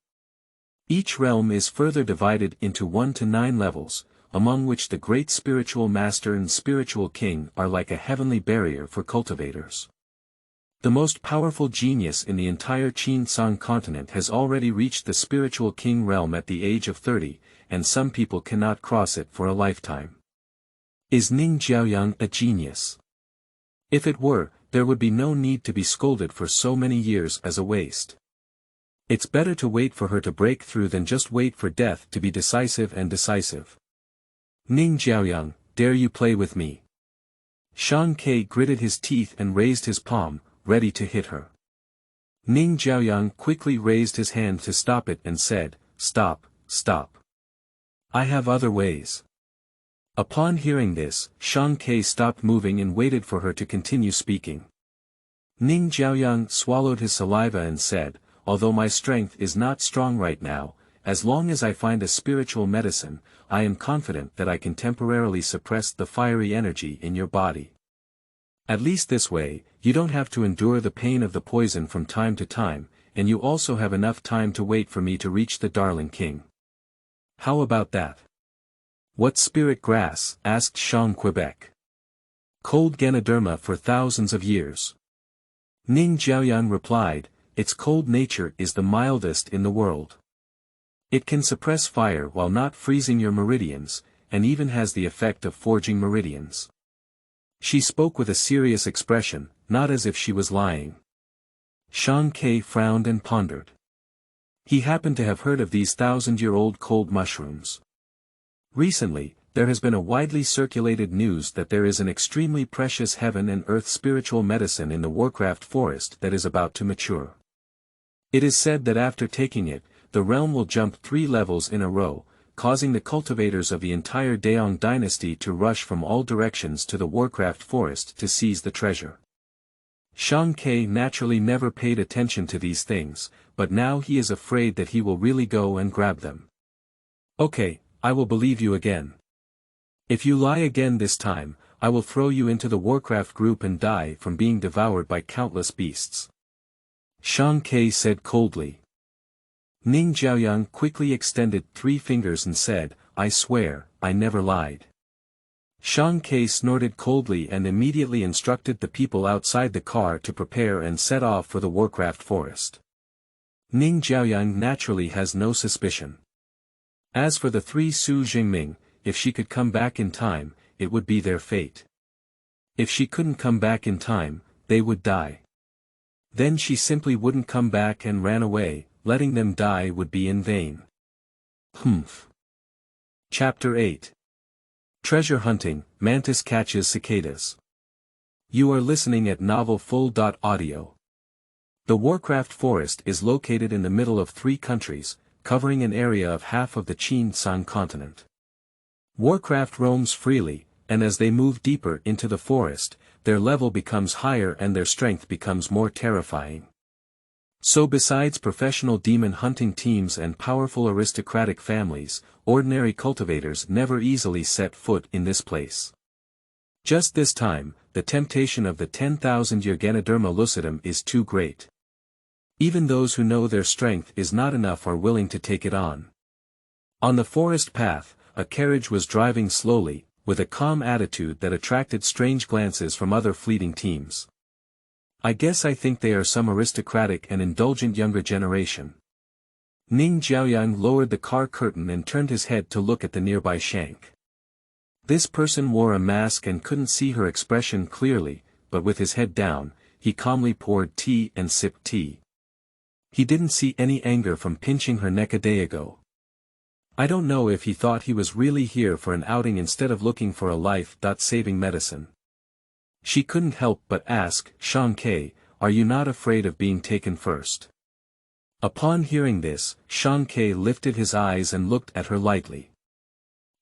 Each realm is further divided into 1 to 9 levels, among which the great spiritual master and spiritual king are like a heavenly barrier for cultivators. The most powerful genius in the entire Qin continent has already reached the spiritual king realm at the age of 30, and some people cannot cross it for a lifetime. Is Ning Jiaoyang a genius? If it were, there would be no need to be scolded for so many years as a waste. It's better to wait for her to break through than just wait for death to be decisive and decisive. Ning Jiaoyang, dare you play with me? Shang Ke gritted his teeth and raised his palm, ready to hit her. Ning Jiaoyang quickly raised his hand to stop it and said, "Stop, stop. I have other ways." Upon hearing this, Shang Ke stopped moving and waited for her to continue speaking. Ning Jiaoyang swallowed his saliva and said, "Although my strength is not strong right now, as long as I find a spiritual medicine, I am confident that I can temporarily suppress the fiery energy in your body. At least this way, you don't have to endure the pain of the poison from time to time, and you also have enough time to wait for me to reach the darling king. How about that?" "What spirit grass?" asked Shang Quebec. "Cold Ganoderma for thousands of years." Ning Jiaoyang replied, "Its cold nature is the mildest in the world. It can suppress fire while not freezing your meridians, and even has the effect of forging meridians." She spoke with a serious expression, not as if she was lying. Shang Ke frowned and pondered. He happened to have heard of these 1,000-year-old cold mushrooms. Recently, there has been a widely circulated news that there is an extremely precious heaven and earth spiritual medicine in the Warcraft forest that is about to mature. It is said that after taking it, the realm will jump 3 levels in a row, causing the cultivators of the entire Daong dynasty to rush from all directions to the Warcraft forest to seize the treasure. Shang Ke naturally never paid attention to these things, but now he is afraid that he will really go and grab them. "Okay, I will believe you again. If you lie again this time, I will throw you into the Warcraft group and die from being devoured by countless beasts," Shang Ke said coldly. Ning Jiaoyang quickly extended 3 fingers and said, "I swear, I never lied." Shang Ke snorted coldly and immediately instructed the people outside the car to prepare and set off for the Warcraft forest. Ning Jiaoyang naturally has no suspicion. As for the 3 Su Jingming, if she could come back in time, it would be their fate. If she couldn't come back in time, they would die. Then she simply wouldn't come back and ran away. Letting them die would be in vain. Chapter 8. Treasure Hunting, Mantis Catches Cicadas. You are listening at novelfull.audio. The Warcraft forest is located in the middle of 3 countries, covering an area of half of the Qin continent. Warcraft roams freely, and as they move deeper into the forest, their level becomes higher and their strength becomes more terrifying. So besides professional demon hunting teams and powerful aristocratic families, ordinary cultivators never easily set foot in this place. Just this time, the temptation of the 10,000-year Ganoderma lucidum is too great. Even those who know their strength is not enough are willing to take it on. On the forest path, a carriage was driving slowly, with a calm attitude that attracted strange glances from other fleeting teams. I guess I think they are some aristocratic and indulgent younger generation. Ning Jiaoyang lowered the car curtain and turned his head to look at the nearby shank. This person wore a mask and couldn't see her expression clearly, but with his head down, he calmly poured tea and sipped tea. He didn't see any anger from pinching her neck a day ago. I don't know if he thought he was really here for an outing instead of looking for a life-saving medicine. She couldn't help but ask, "Shan Ke, are you not afraid of being taken first?" Upon hearing this, Shan Ke lifted his eyes and looked at her lightly.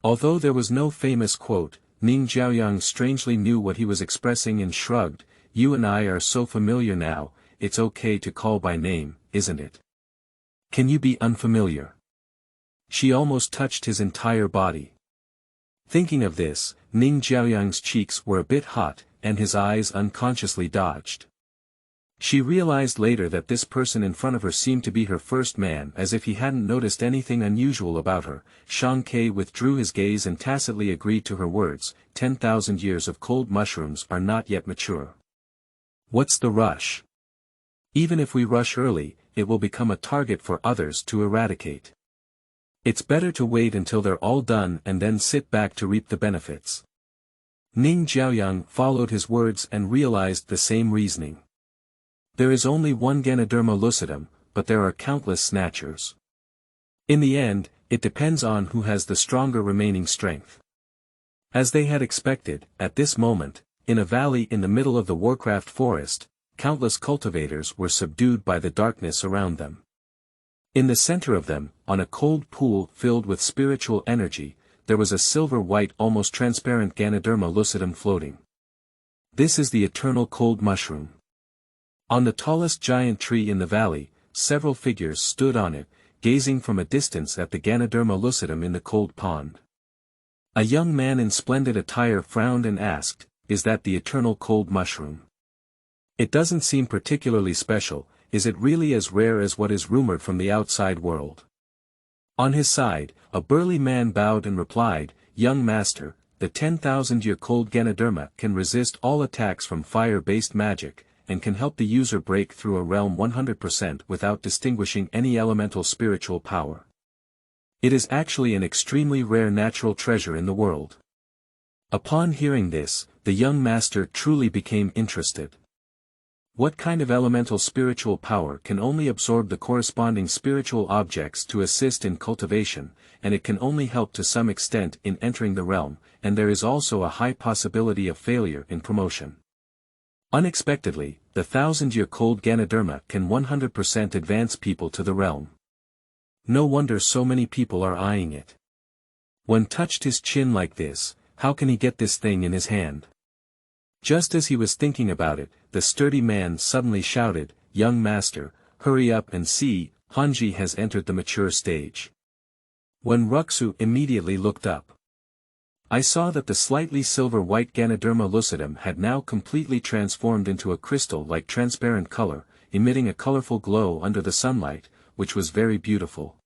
Although there was no famous quote, Ning Jiaoyang strangely knew what he was expressing and shrugged. "You and I are so familiar now, it's okay to call by name, isn't it? Can you be unfamiliar?" She almost touched his entire body. Thinking of this, Ning Jiaoyang's cheeks were a bit hot, and his eyes unconsciously dodged. She realized later that this person in front of her seemed to be her first man. As if he hadn't noticed anything unusual about her, Shan Ke withdrew his gaze and tacitly agreed to her words. 10,000 years of cold mushrooms are not yet mature. What's the rush? Even if we rush early, it will become a target for others to eradicate. It's better to wait until they're all done and then sit back to reap the benefits. Ning Jiaoyang followed his words and realized the same reasoning. There is only one Ganoderma lucidum, but there are countless snatchers. In the end, it depends on who has the stronger remaining strength. As they had expected, at this moment, in a valley in the middle of the Warcraft forest, countless cultivators were subdued by the darkness around them. In the center of them, on a cold pool filled with spiritual energy, there was a silver-white almost transparent Ganoderma lucidum floating. This is the eternal cold mushroom. On the tallest giant tree in the valley, several figures stood on it, gazing from a distance at the Ganoderma lucidum in the cold pond. A young man in splendid attire frowned and asked, "Is that the eternal cold mushroom? It doesn't seem particularly special. Is it really as rare as what is rumored from the outside world?" On his side, a burly man bowed and replied, "Young master, the 10,000-year cold Ganoderma can resist all attacks from fire-based magic, and can help the user break through a realm 100% without distinguishing any elemental spiritual power. It is actually an extremely rare natural treasure in the world." Upon hearing this, the young master truly became interested. What kind of elemental spiritual power can only absorb the corresponding spiritual objects to assist in cultivation, and it can only help to some extent in entering the realm, and there is also a high possibility of failure in promotion. Unexpectedly, the 1,000-year cold Ganoderma can 100% advance people to the realm. No wonder so many people are eyeing it. One touched his chin like this, how can he get this thing in his hand? Just as he was thinking about it, the sturdy man suddenly shouted, "Young master, hurry up and see, Hanji has entered the mature stage." When Luoxue immediately looked up, I saw that the slightly silver-white Ganoderma lucidum had now completely transformed into a crystal-like transparent color, emitting a colorful glow under the sunlight, which was very beautiful.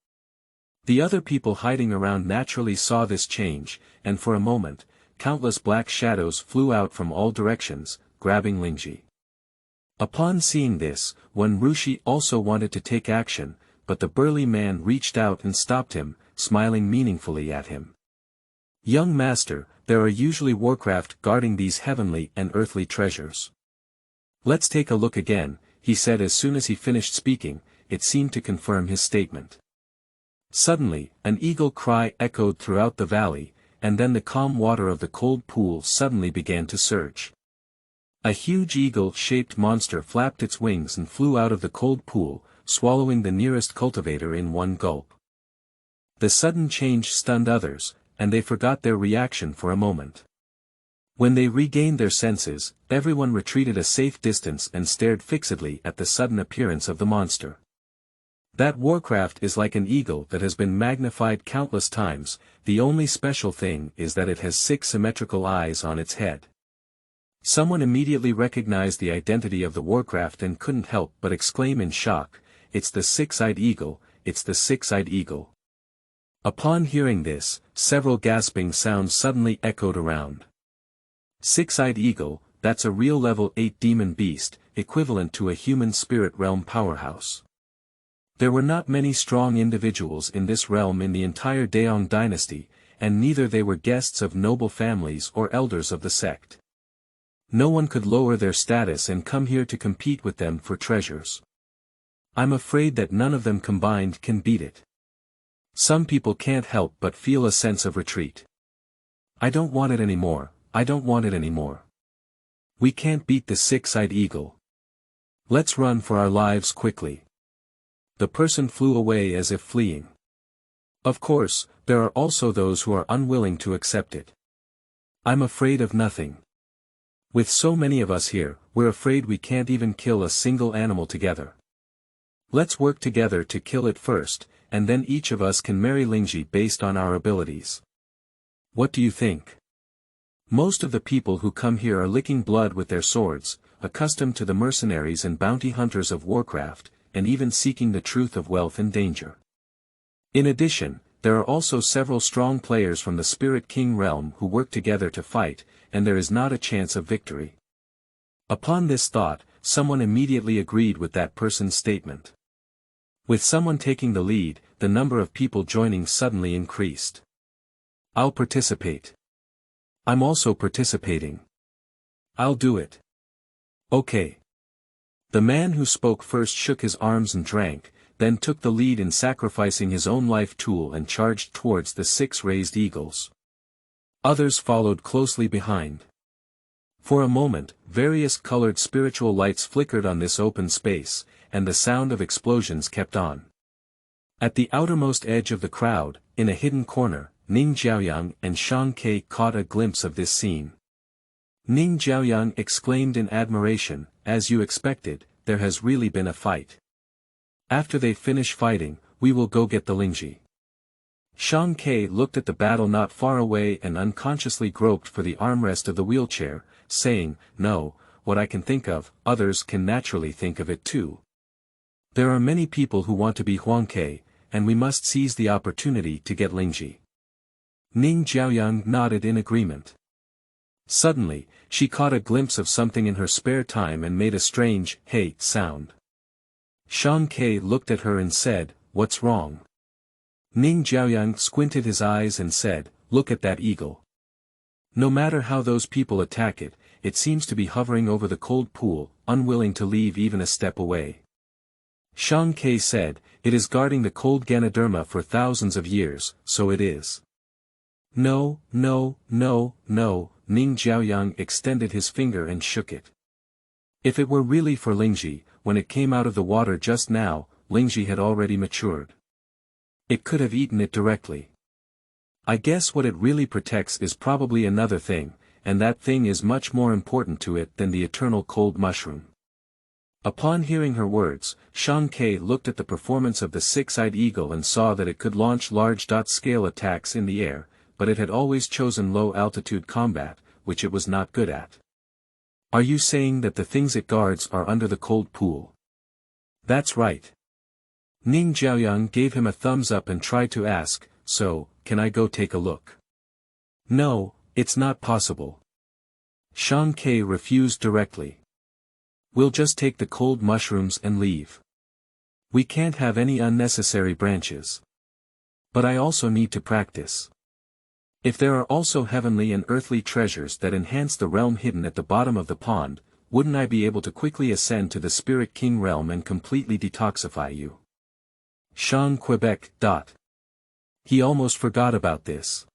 The other people hiding around naturally saw this change, and for a moment, countless black shadows flew out from all directions, grabbing Lingji. Upon seeing this, Wen Rushi also wanted to take action, but the burly man reached out and stopped him, smiling meaningfully at him. "Young master, there are usually Warcraft guarding these heavenly and earthly treasures. Let's take a look again," he said as soon as he finished speaking. It seemed to confirm his statement. Suddenly, an eagle cry echoed throughout the valley, and then the calm water of the cold pool suddenly began to surge. A huge eagle-shaped monster flapped its wings and flew out of the cold pool, swallowing the nearest cultivator in one gulp. The sudden change stunned others, and they forgot their reaction for a moment. When they regained their senses, everyone retreated a safe distance and stared fixedly at the sudden appearance of the monster. That Warcraft is like an eagle that has been magnified countless times, the only special thing is that it has 6 symmetrical eyes on its head. Someone immediately recognized the identity of the Warcraft and couldn't help but exclaim in shock, "It's the 6-eyed eagle, it's the 6-eyed eagle." Upon hearing this, several gasping sounds suddenly echoed around. 6-eyed eagle, that's a real level 8 demon beast, equivalent to a human spirit realm powerhouse. There were not many strong individuals in this realm in the entire Daong dynasty, and neither they were guests of noble families or elders of the sect. No one could lower their status and come here to compete with them for treasures. I'm afraid that none of them combined can beat it. Some people can't help but feel a sense of retreat. I don't want it anymore, I don't want it anymore. We can't beat the 6-eyed eagle. Let's run for our lives quickly. The person flew away as if fleeing. Of course, there are also those who are unwilling to accept it. I'm afraid of nothing. With so many of us here, we're afraid we can't even kill a single animal together. Let's work together to kill it first, and then each of us can marry Lingji based on our abilities. What do you think? Most of the people who come here are licking blood with their swords, accustomed to the mercenaries and bounty hunters of Warcraft, and even seeking the truth of wealth and danger. In addition, there are also several strong players from the Spirit King realm who work together to fight, and there is not a chance of victory. Upon this thought, someone immediately agreed with that person's statement. With someone taking the lead, the number of people joining suddenly increased. I'll participate. I'm also participating. I'll do it. Okay. The man who spoke first shook his arms and drank, then took the lead in sacrificing his own life tool and charged towards the 6 raised eagles. Others followed closely behind. For a moment, various colored spiritual lights flickered on this open space, and the sound of explosions kept on. At the outermost edge of the crowd, in a hidden corner, Ning Jiaoyang and Shang Ke caught a glimpse of this scene. Ning Jiaoyang exclaimed in admiration, "As you expected, there has really been a fight. After they finish fighting, we will go get the Lingji." Shang Ke looked at the battle not far away and unconsciously groped for the armrest of the wheelchair, saying, "No, what I can think of, others can naturally think of it too. There are many people who want to be Huang Ke, and we must seize the opportunity to get Lingji." Ning Jiaoyang nodded in agreement. Suddenly, she caught a glimpse of something in her spare time and made a strange, "hey" sound. Shang Ke looked at her and said, "What's wrong?" Ning Jiaoyang squinted his eyes and said, "Look at that eagle. No matter how those people attack it, it seems to be hovering over the cold pool, unwilling to leave even a step away." Shang Ke said, "It is guarding the cold Ganoderma for thousands of years, so it is." "No, no, no, no," Ning Jiaoyang extended his finger and shook it. If it were really for Lingji, when it came out of the water just now, Lingji had already matured. It could have eaten it directly. I guess what it really protects is probably another thing, and that thing is much more important to it than the eternal cold mushroom. Upon hearing her words, Shang Ke looked at the performance of the 6-eyed eagle and saw that it could launch large-scale attacks in the air, but it had always chosen low-altitude combat, which it was not good at. Are you saying that the things it guards are under the cold pool? That's right. Ning Jiaoyang gave him a thumbs up and tried to ask, "So, can I go take a look?" "No, it's not possible." Shang Ke refused directly. "We'll just take the cold mushrooms and leave. We can't have any unnecessary branches. But I also need to practice. If there are also heavenly and earthly treasures that enhance the realm hidden at the bottom of the pond, wouldn't I be able to quickly ascend to the Spirit King realm and completely detoxify you?" Shang Quebec. He almost forgot about this.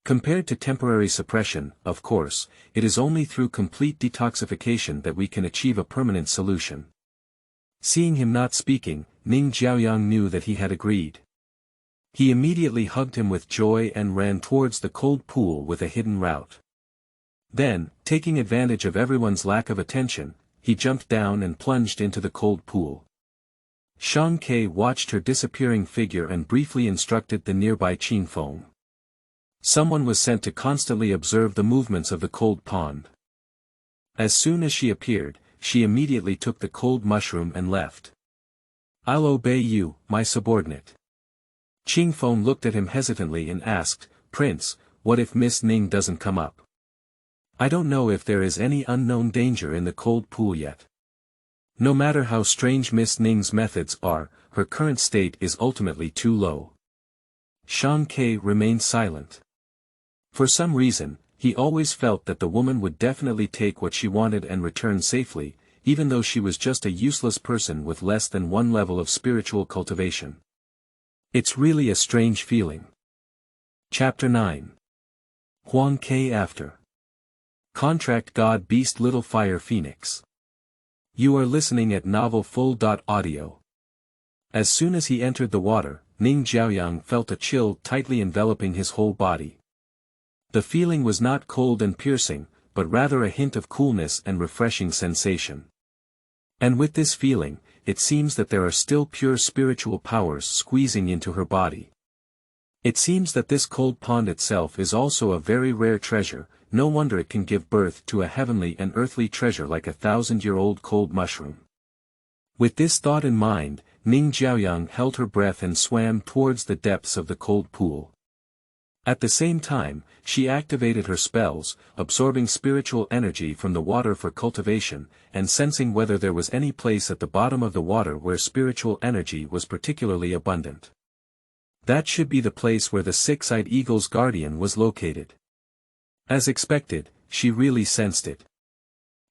Compared to temporary suppression, of course, it is only through complete detoxification that we can achieve a permanent solution. Seeing him not speaking, Ning Jiaoyang knew that he had agreed. He immediately hugged him with joy and ran towards the cold pool with a hidden route. Then, taking advantage of everyone's lack of attention, he jumped down and plunged into the cold pool. Shang Ke watched her disappearing figure and briefly instructed the nearby Qing Feng. Someone was sent to constantly observe the movements of the cold pond. As soon as she appeared, she immediately took the cold mushroom and left. "I'll obey you, my subordinate." Qing Feng looked at him hesitantly and asked, "Prince, what if Miss Ning doesn't come up? I don't know if there is any unknown danger in the cold pool yet. No matter how strange Miss Ning's methods are, her current state is ultimately too low." Shang Ke remained silent. For some reason, he always felt that the woman would definitely take what she wanted and return safely, even though she was just a useless person with less than one level of spiritual cultivation. It's really a strange feeling. Chapter 9. Huang Ke after. Contract God Beast Little Fire Phoenix. You are listening at novel full.audio. As soon as he entered the water, Ning Jiaoyang felt a chill tightly enveloping his whole body. The feeling was not cold and piercing, but rather a hint of coolness and refreshing sensation. And with this feeling, it seems that there are still pure spiritual powers squeezing into her body. It seems that this cold pond itself is also a very rare treasure. No wonder it can give birth to a heavenly and earthly treasure like a 1,000-year-old cold mushroom. With this thought in mind, Ning Jiaoyang held her breath and swam towards the depths of the cold pool. At the same time, she activated her spells, absorbing spiritual energy from the water for cultivation, and sensing whether there was any place at the bottom of the water where spiritual energy was particularly abundant. That should be the place where the six-eyed eagle's guardian was located. As expected, she really sensed it.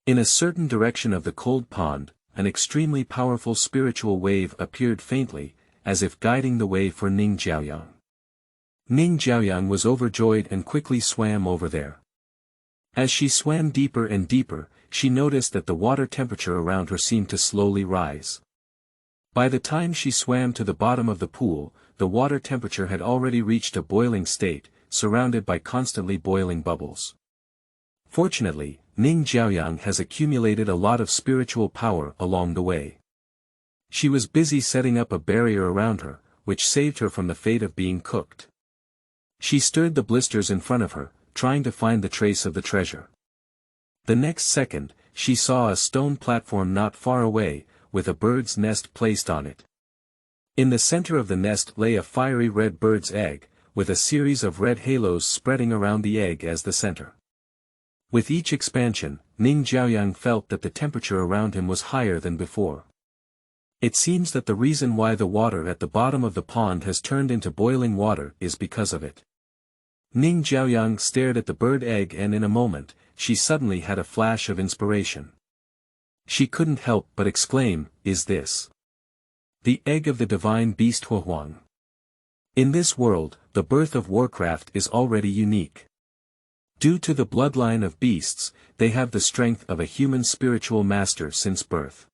In a certain direction of the cold pond, an extremely powerful spiritual wave appeared faintly, as if guiding the way for Ning Jiaoyang. Ning Jiaoyang was overjoyed and quickly swam over there. As she swam deeper and deeper, she noticed that the water temperature around her seemed to slowly rise. By the time she swam to the bottom of the pool, the water temperature had already reached a boiling state, surrounded by constantly boiling bubbles. Fortunately, Ning Jiaoyang has accumulated a lot of spiritual power along the way. She was busy setting up a barrier around her, which saved her from the fate of being cooked. She stirred the blisters in front of her, trying to find the trace of the treasure. The next second, she saw a stone platform not far away, with a bird's nest placed on it. In the center of the nest lay a fiery red bird's egg, with a series of red halos spreading around the egg as the center. With each expansion, Ning Jiaoyang felt that the temperature around him was higher than before. It seems that the reason why the water at the bottom of the pond has turned into boiling water is because of it. Ning Jiaoyang stared at the bird egg and in a moment, she suddenly had a flash of inspiration. She couldn't help but exclaim, "Is this the egg of the divine beast Huang?" In this world, the birth of Warcraft is already unique. Due to the bloodline of beasts, they have the strength of a human spiritual master since birth.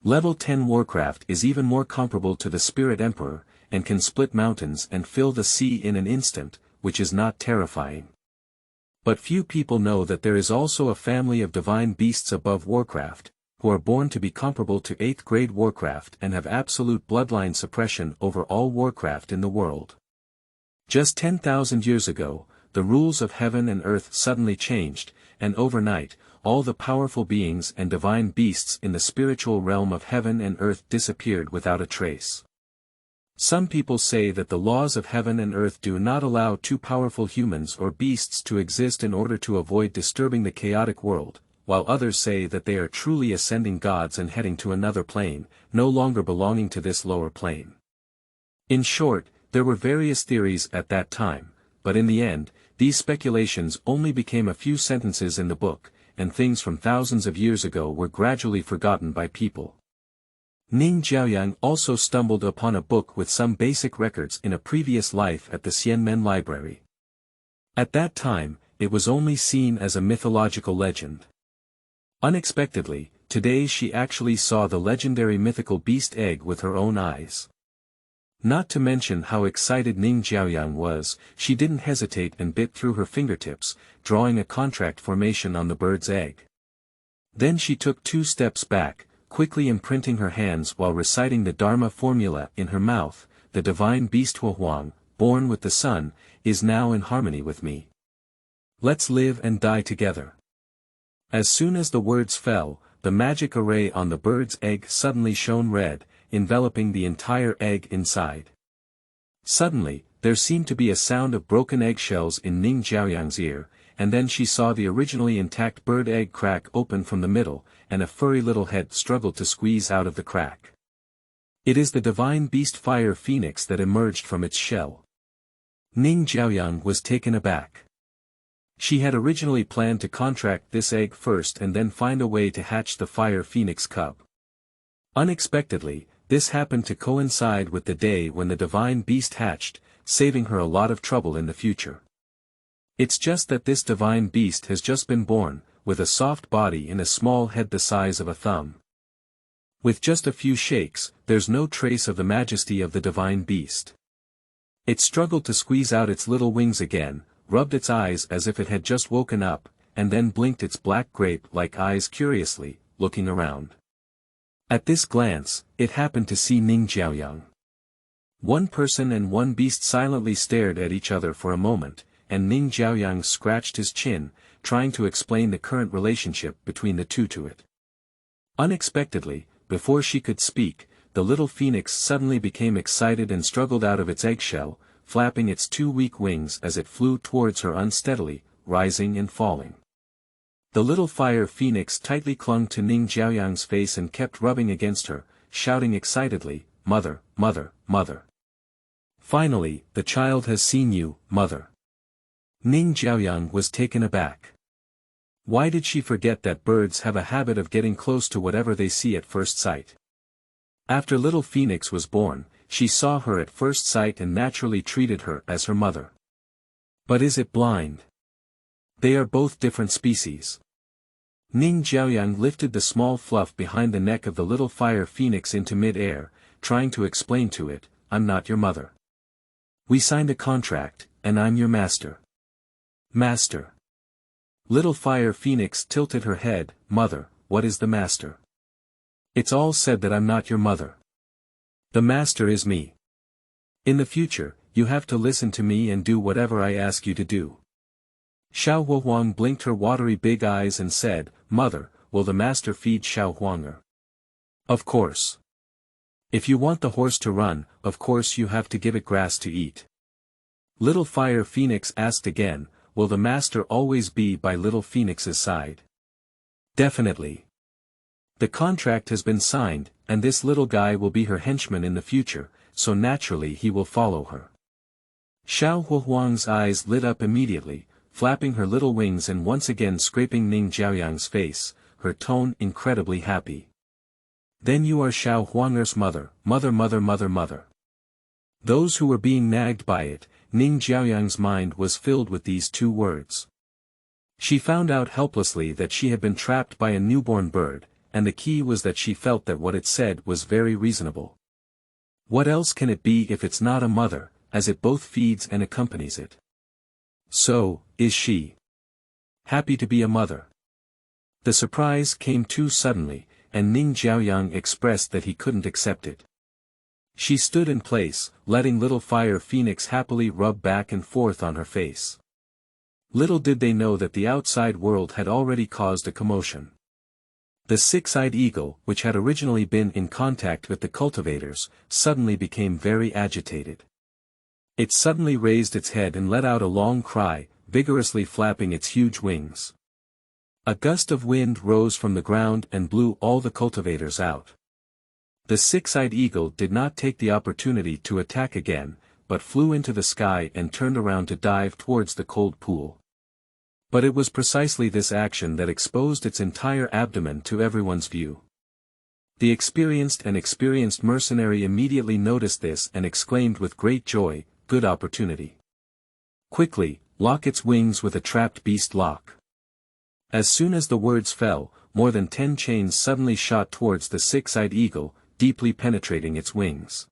Level 10 Warcraft is even more comparable to the Spirit Emperor, and can split mountains and fill the sea in an instant, which is not terrifying. But few people know that there is also a family of divine beasts above Warcraft, who are born to be comparable to 8th grade Warcraft and have absolute bloodline suppression over all Warcraft in the world. Just 10,000 years ago, the rules of heaven and earth suddenly changed, and overnight, all the powerful beings and divine beasts in the spiritual realm of heaven and earth disappeared without a trace. Some people say that the laws of heaven and earth do not allow too powerful humans or beasts to exist in order to avoid disturbing the chaotic world, while others say that they are truly ascending gods and heading to another plane, no longer belonging to this lower plane. In short, there were various theories at that time, but in the end, these speculations only became a few sentences in the book, and things from thousands of years ago were gradually forgotten by people. Ning Jiaoyang also stumbled upon a book with some basic records in a previous life at the Xianmen Library. At that time, it was only seen as a mythological legend. Unexpectedly, today she actually saw the legendary mythical beast egg with her own eyes. Not to mention how excited Ning Jiaoyang was, she didn't hesitate and bit through her fingertips, drawing a contract formation on the bird's egg. Then she took 2 steps back, quickly imprinting her hands while reciting the Dharma formula in her mouth. The divine beast Huang, born with the sun, is now in harmony with me. Let's live and die together. As soon as the words fell, the magic array on the bird's egg suddenly shone red, enveloping the entire egg inside. Suddenly, there seemed to be a sound of broken eggshells in Ning Jiaoyang's ear, and then she saw the originally intact bird egg crack open from the middle, and a furry little head struggled to squeeze out of the crack. It is the divine beast fire phoenix that emerged from its shell. Ning Jiaoyang was taken aback. She had originally planned to contract this egg first and then find a way to hatch the fire phoenix cub. Unexpectedly, this happened to coincide with the day when the divine beast hatched, saving her a lot of trouble in the future. It's just that this divine beast has just been born, with a soft body and a small head the size of a thumb. With just a few shakes, there's no trace of the majesty of the divine beast. It struggled to squeeze out its little wings again, rubbed its eyes as if it had just woken up, and then blinked its black grape-like eyes curiously, looking around. At this glance, it happened to see Ning Jiaoyang. One person and one beast silently stared at each other for a moment, and Ning Jiaoyang scratched his chin, trying to explain the current relationship between the two to it. Unexpectedly, before she could speak, the little phoenix suddenly became excited and struggled out of its eggshell, flapping its 2 weak wings as it flew towards her unsteadily, rising and falling. The little fire phoenix tightly clung to Ning Jiaoyang's face and kept rubbing against her, shouting excitedly, "Mother, mother, mother. Finally, the child has seen you, mother." Ning Jiaoyang was taken aback. Why did she forget that birds have a habit of getting close to whatever they see at first sight? After little Phoenix was born, she saw her at first sight and naturally treated her as her mother. But is it blind? They are both different species. Ning Jiaoyang lifted the small fluff behind the neck of the little fire phoenix into mid-air, trying to explain to it, "I'm not your mother. We signed a contract, and I'm your master." Master. Little fire phoenix tilted her head, "Mother, what is the master? It's all said that I'm not your mother. The master is me. In the future, you have to listen to me and do whatever I ask you to do." Xiao Huang blinked her watery big eyes and said, "Mother, will the master feed Xiao Huanger?" "Of course. If you want the horse to run, of course you have to give it grass to eat." Little fire phoenix asked again, "Will the master always be by little phoenix's side?" "Definitely. The contract has been signed, and this little guy will be her henchman in the future, so naturally he will follow her." Xiao Huang's eyes lit up immediately, flapping her little wings and once again scraping Ning Jiaoyang's face, her tone incredibly happy. "Then you are Xiao Huanger's mother, mother mother mother mother." Those who were being nagged by it, Ning Jiaoyang's mind was filled with these 2 words. She found out helplessly that she had been trapped by a newborn bird, and the key was that she felt that what it said was very reasonable. What else can it be if it's not a mother, as it both feeds and accompanies it? So, is she happy to be a mother? The surprise came too suddenly, and Ning Jiaoyang expressed that he couldn't accept it. She stood in place, letting little fire phoenix happily rub back and forth on her face. Little did they know that the outside world had already caused a commotion. The 6-eyed eagle, which had originally been in contact with the cultivators, suddenly became very agitated. It suddenly raised its head and let out a long cry, vigorously flapping its huge wings. A gust of wind rose from the ground and blew all the cultivators out. The 6-eyed eagle did not take the opportunity to attack again, but flew into the sky and turned around to dive towards the cold pool. But it was precisely this action that exposed its entire abdomen to everyone's view. The experienced mercenary immediately noticed this and exclaimed with great joy, "Good opportunity. Quickly, lock its wings with a trapped beast lock." As soon as the words fell, more than 10 chains suddenly shot towards the 6-eyed eagle, deeply penetrating its wings.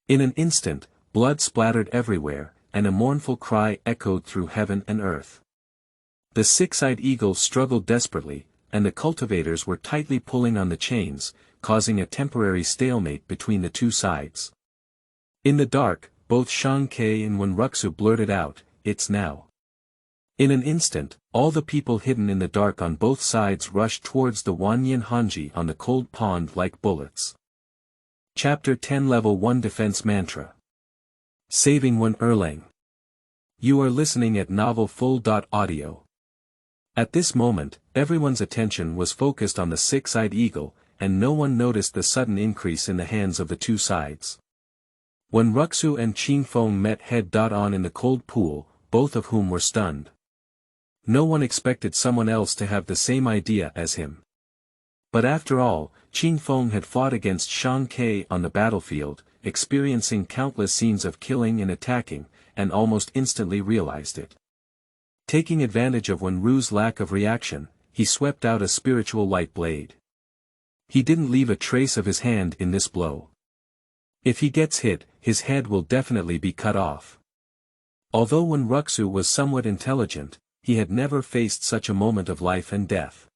In an instant, blood splattered everywhere, and a mournful cry echoed through heaven and earth. The six-eyed eagle struggled desperately, and the cultivators were tightly pulling on the chains, causing a temporary stalemate between the two sides. In the dark, both Shang Ke and Luoxue blurted out, "It's now." In an instant, all the people hidden in the dark on both sides rushed towards the Wanyan Hanji on the cold pond like bullets. Chapter 10 Level 1 Defense Mantra. Saving One Erleng. You are listening at Novel Full.audio. At this moment, everyone's attention was focused on the six-eyed eagle, and no one noticed the sudden increase in the hands of the two sides. When Luoxue and Qin Feng met head-on in the cold pool, both of whom were stunned. No one expected someone else to have the same idea as him. But after all, Qin Feng had fought against Shang Ke on the battlefield, experiencing countless scenes of killing and attacking, and almost instantly realized it. Taking advantage of Wen Ru's lack of reaction, he swept out a spiritual light blade. He didn't leave a trace of his hand in this blow. If he gets hit, his head will definitely be cut off. Although Wen Luoxue was somewhat intelligent, he had never faced such a moment of life and death.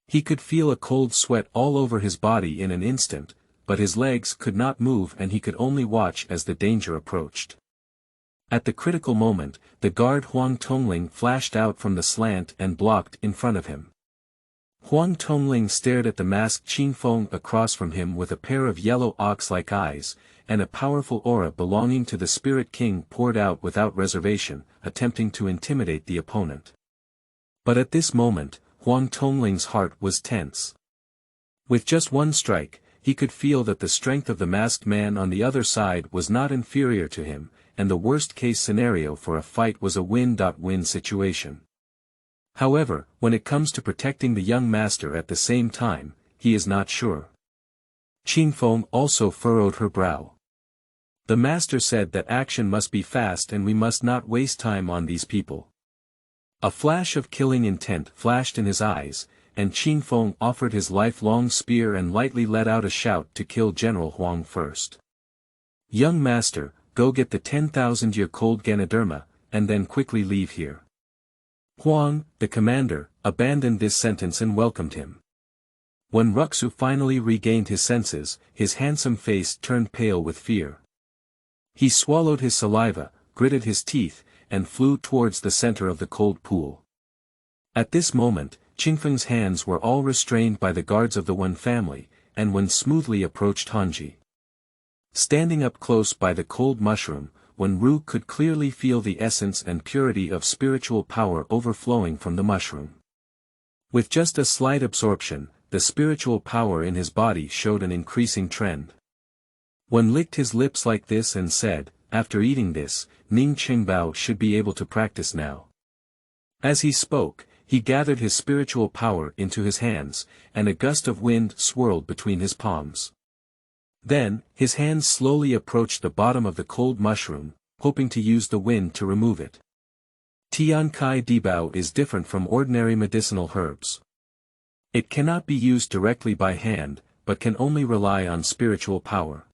He could feel a cold sweat all over his body in an instant, but his legs could not move and he could only watch as the danger approached. At the critical moment, the guard Huang Tongling flashed out from the slant and blocked in front of him. Huang Tongling stared at the masked Qin Feng across from him with a pair of yellow ox-like eyes, and a powerful aura belonging to the Spirit King poured out without reservation, attempting to intimidate the opponent. But at this moment, Huang Tongling's heart was tense. With just one strike, he could feel that the strength of the masked man on the other side was not inferior to him, and the worst-case scenario for a fight was a win-win situation. However, when it comes to protecting the young master at the same time, he is not sure. Qin Feng also furrowed her brow. The master said that action must be fast and we must not waste time on these people. A flash of killing intent flashed in his eyes, and Qin Feng offered his lifelong spear and lightly let out a shout to kill General Huang first. Young master, go get the 10,000-year cold Ganoderma, and then quickly leave here. Huang, the commander, abandoned this sentence and welcomed him. When Luoxue finally regained his senses, his handsome face turned pale with fear. He swallowed his saliva, gritted his teeth, and flew towards the center of the cold pool. At this moment, Qin Feng's hands were all restrained by the guards of the Wen family, and Wen smoothly approached Hanji. Standing up close by the cold mushroom, Wen Ru could clearly feel the essence and purity of spiritual power overflowing from the mushroom. With just a slight absorption, the spiritual power in his body showed an increasing trend. Wen licked his lips like this and said, "After eating this, Ning Qingbao should be able to practice now." As he spoke, he gathered his spiritual power into his hands, and a gust of wind swirled between his palms. Then, his hands slowly approached the bottom of the cold mushroom, hoping to use the wind to remove it. Tian Kai Dibao is different from ordinary medicinal herbs. It cannot be used directly by hand, but can only rely on spiritual power.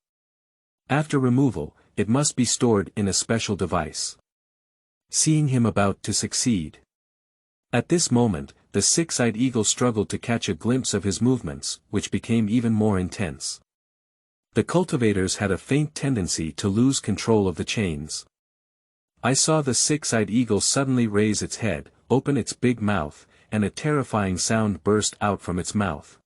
After removal, it must be stored in a special device. Seeing him about to succeed. At this moment, the six-eyed eagle struggled to catch a glimpse of his movements, which became even more intense. The cultivators had a faint tendency to lose control of the chains. I saw the six-eyed eagle suddenly raise its head, open its big mouth, and a terrifying sound burst out from its mouth.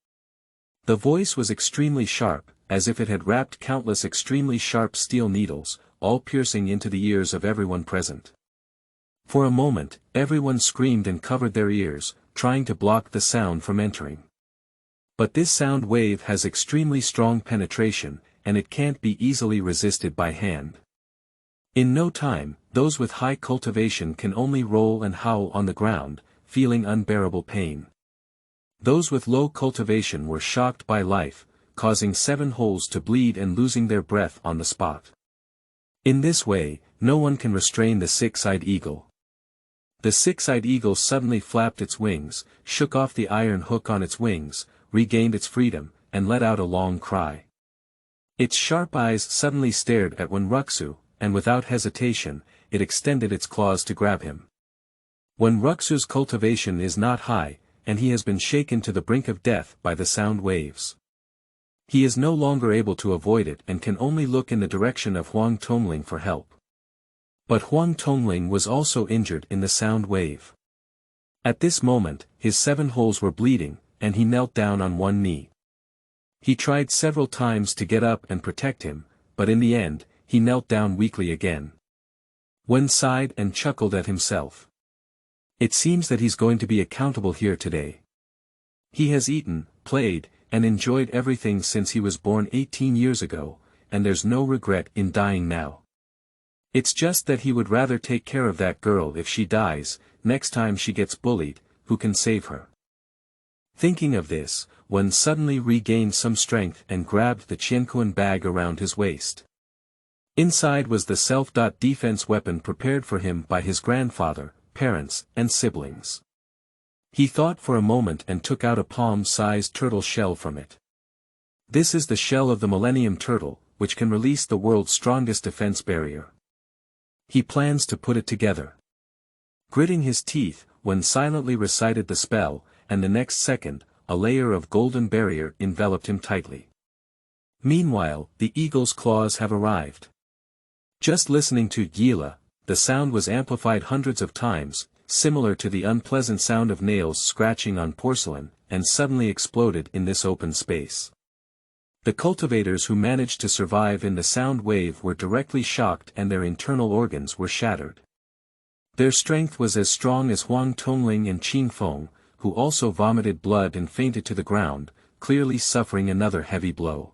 The voice was extremely sharp, as if it had wrapped countless extremely sharp steel needles, all piercing into the ears of everyone present. For a moment, everyone screamed and covered their ears, trying to block the sound from entering. But this sound wave has extremely strong penetration, and it can't be easily resisted by hand. In no time, those with high cultivation can only roll and howl on the ground, feeling unbearable pain. Those with low cultivation were shocked by life, causing 7 holes to bleed and losing their breath on the spot. In this way, no one can restrain the six-eyed eagle. The six-eyed eagle suddenly flapped its wings, shook off the iron hook on its wings, regained its freedom, and let out a long cry. Its sharp eyes suddenly stared at Luoxue, and without hesitation, it extended its claws to grab him. Luoxue's cultivation is not high, and he has been shaken to the brink of death by the sound waves. He is no longer able to avoid it and can only look in the direction of Huang Tongling for help. But Huang Tongling was also injured in the sound wave. At this moment, his 7 holes were bleeding, and he knelt down on one knee. He tried several times to get up and protect him, but in the end, he knelt down weakly again. Wen sighed and chuckled at himself. It seems that he's going to be accountable here today. He has eaten, played, and enjoyed everything since he was born 18 years ago, and there's no regret in dying now. It's just that he would rather take care of that girl if she dies, next time she gets bullied, who can save her? Thinking of this, Wen suddenly regained some strength and grabbed the Qianquan bag around his waist. Inside was the self-defense weapon prepared for him by his grandfather, parents, and siblings. He thought for a moment and took out a palm-sized turtle shell from it. This is the shell of the Millennium Turtle, which can release the world's strongest defense barrier. He plans to put it together. Gritting his teeth, Wen silently recited the spell, and the next second, a layer of golden barrier enveloped him tightly. Meanwhile, the eagle's claws have arrived. Just listening to Yila, the sound was amplified hundreds of times, similar to the unpleasant sound of nails scratching on porcelain, and suddenly exploded in this open space. The cultivators who managed to survive in the sound wave were directly shocked and their internal organs were shattered. Their strength was as strong as Huang Tongling and Qing Feng, who also vomited blood and fainted to the ground, clearly suffering another heavy blow.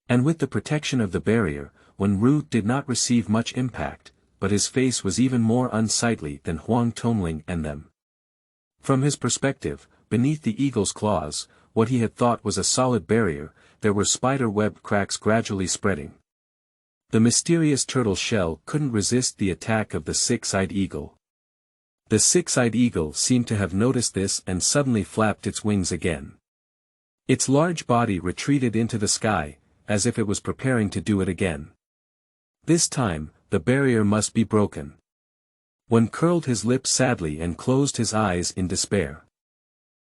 And with the protection of the barrier, Wen Ru did not receive much impact, but his face was even more unsightly than Huang Tongling and them. From his perspective, beneath the eagle's claws, what he had thought was a solid barrier, there were spider-web cracks gradually spreading. The mysterious turtle shell couldn't resist the attack of the 6-eyed eagle. The 6-eyed eagle seemed to have noticed this and suddenly flapped its wings again. Its large body retreated into the sky, as if it was preparing to do it again. This time, the barrier must be broken. Wen curled his lips sadly and closed his eyes in despair.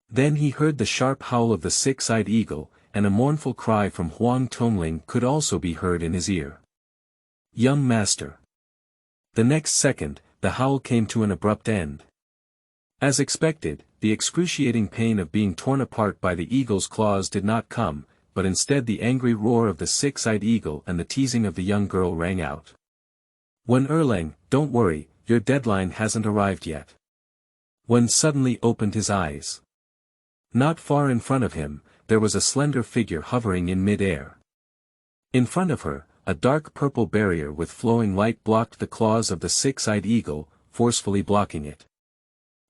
Then he heard the sharp howl of the 6-eyed eagle, and a mournful cry from Huang Tongling could also be heard in his ear. Young master. The next second, the howl came to an abrupt end. As expected, the excruciating pain of being torn apart by the eagle's claws did not come, but instead the angry roar of the 6-eyed eagle and the teasing of the young girl rang out. When Erleng, don't worry, your deadline hasn't arrived yet. Wen suddenly opened his eyes. Not far in front of him, there was a slender figure hovering in mid-air. In front of her, a dark purple barrier with flowing light blocked the claws of the 6-eyed eagle, forcefully blocking it.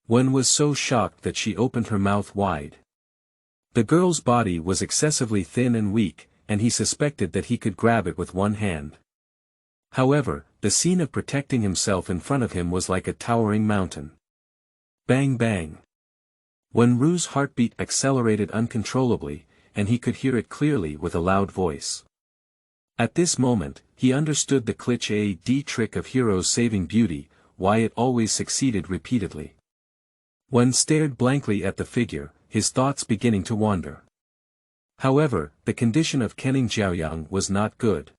Wen was so shocked that she opened her mouth wide. The girl's body was excessively thin and weak, and he suspected that he could grab it with one hand. However, the scene of protecting himself in front of him was like a towering mountain. Bang bang. Wen Ru's heartbeat accelerated uncontrollably, and he could hear it clearly with a loud voice. At this moment, he understood the cliché trick of heroes saving beauty, why it always succeeded repeatedly. Wen stared blankly at the figure, his thoughts beginning to wander. However, the condition of Ning Jiaoyang was not good.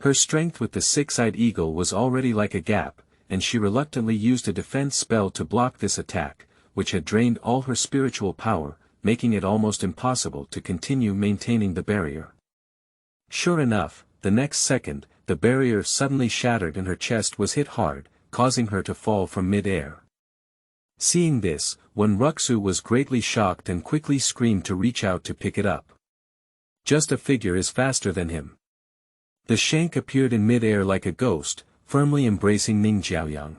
Her strength with the 6-eyed eagle was already like a gap, and she reluctantly used a defense spell to block this attack, which had drained all her spiritual power, making it almost impossible to continue maintaining the barrier. Sure enough, the next second, the barrier suddenly shattered and her chest was hit hard, causing her to fall from mid-air. Seeing this, Luoxue was greatly shocked and quickly screamed to reach out to pick it up. Just a figure is faster than him. The shank appeared in mid-air like a ghost, firmly embracing Ning Jiaoyang.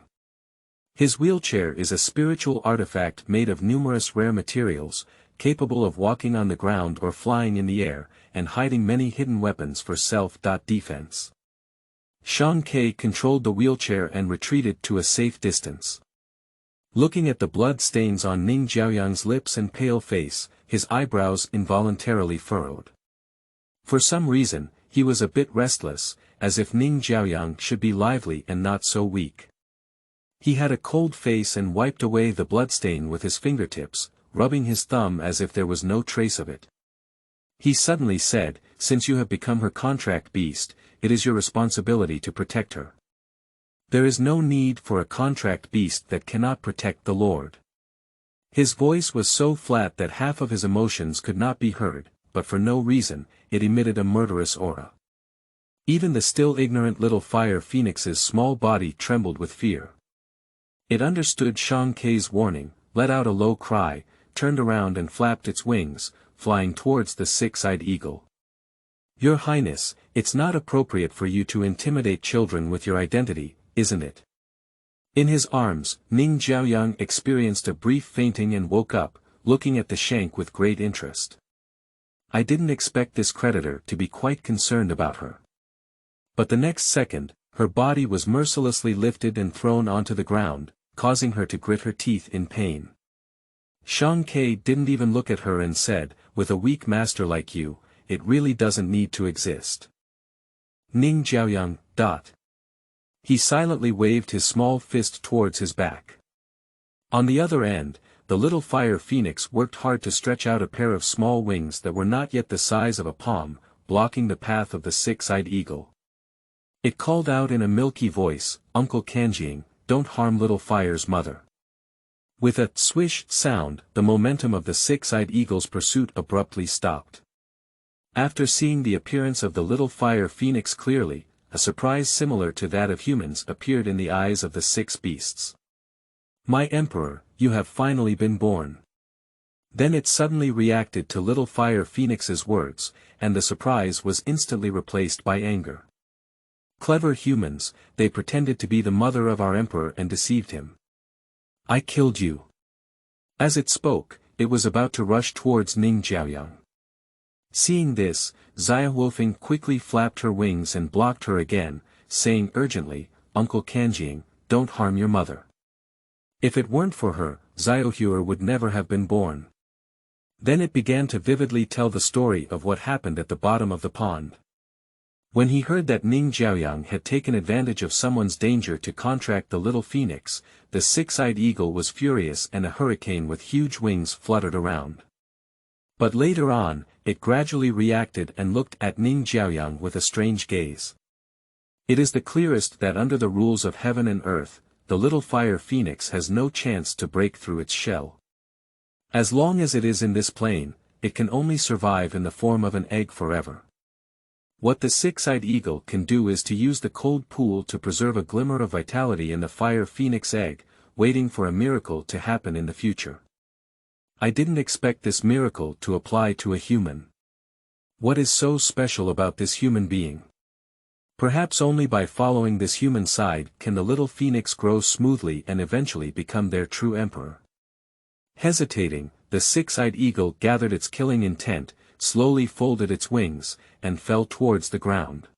His wheelchair is a spiritual artifact made of numerous rare materials, capable of walking on the ground or flying in the air, and hiding many hidden weapons for self-defense. Shang Ke controlled the wheelchair and retreated to a safe distance. Looking at the blood stains on Ning Jiaoyang's lips and pale face, his eyebrows involuntarily furrowed. For some reason, he was a bit restless, as if Ning Jiaoyang should be lively and not so weak. He had a cold face and wiped away the bloodstain with his fingertips, rubbing his thumb as if there was no trace of it. He suddenly said, "Since you have become her contract beast, it is your responsibility to protect her. There is no need for a contract beast that cannot protect the Lord." His voice was so flat that half of his emotions could not be heard, but for no reason, it emitted a murderous aura. Even the still ignorant little fire phoenix's small body trembled with fear. It understood Shang Kei's warning, let out a low cry, turned around and flapped its wings, flying towards the six-eyed eagle. "Your Highness, it's not appropriate for you to intimidate children with your identity, isn't it?" In his arms, Ning Jiaoyang experienced a brief fainting and woke up, looking at the shank with great interest. I didn't expect this creditor to be quite concerned about her. But the next second, her body was mercilessly lifted and thrown onto the ground, causing her to grit her teeth in pain. Shang Kei didn't even look at her and said, "With a weak master like you, it really doesn't need to exist." Ning Jiaoyang. He silently waved his small fist towards his back. On the other end, the little fire phoenix worked hard to stretch out a pair of small wings that were not yet the size of a palm, blocking the path of the six-eyed eagle. It called out in a milky voice, "Uncle Kanjiang, don't harm little fire's mother." With a swish sound, the momentum of the six-eyed eagle's pursuit abruptly stopped. After seeing the appearance of the little fire phoenix clearly, a surprise similar to that of humans appeared in the eyes of the six beasts. "My emperor, you have finally been born." Then it suddenly reacted to little fire phoenix's words, and the surprise was instantly replaced by anger. "Clever humans, they pretended to be the mother of our emperor and deceived him. I killed you." As it spoke, it was about to rush towards Ning Jiaoyang. Seeing this, Xiaohuofeng quickly flapped her wings and blocked her again, saying urgently, "Uncle Kanjiang, don't harm your mother. If it weren't for her, Xiaohue would never have been born." Then it began to vividly tell the story of what happened at the bottom of the pond. When he heard that Ning Jiaoyang had taken advantage of someone's danger to contract the little phoenix, the six-eyed eagle was furious and a hurricane with huge wings fluttered around. But later on, it gradually reacted and looked at Ning Jiaoyang with a strange gaze. It is the clearest that under the rules of heaven and earth, the little fire phoenix has no chance to break through its shell. As long as it is in this plane, it can only survive in the form of an egg forever. What the six-eyed eagle can do is to use the cold pool to preserve a glimmer of vitality in the fire phoenix egg, waiting for a miracle to happen in the future. I didn't expect this miracle to apply to a human. What is so special about this human being? Perhaps only by following this human side can the little phoenix grow smoothly and eventually become their true emperor. Hesitating, the six-eyed eagle gathered its killing intent, slowly folded its wings, and fell towards the ground.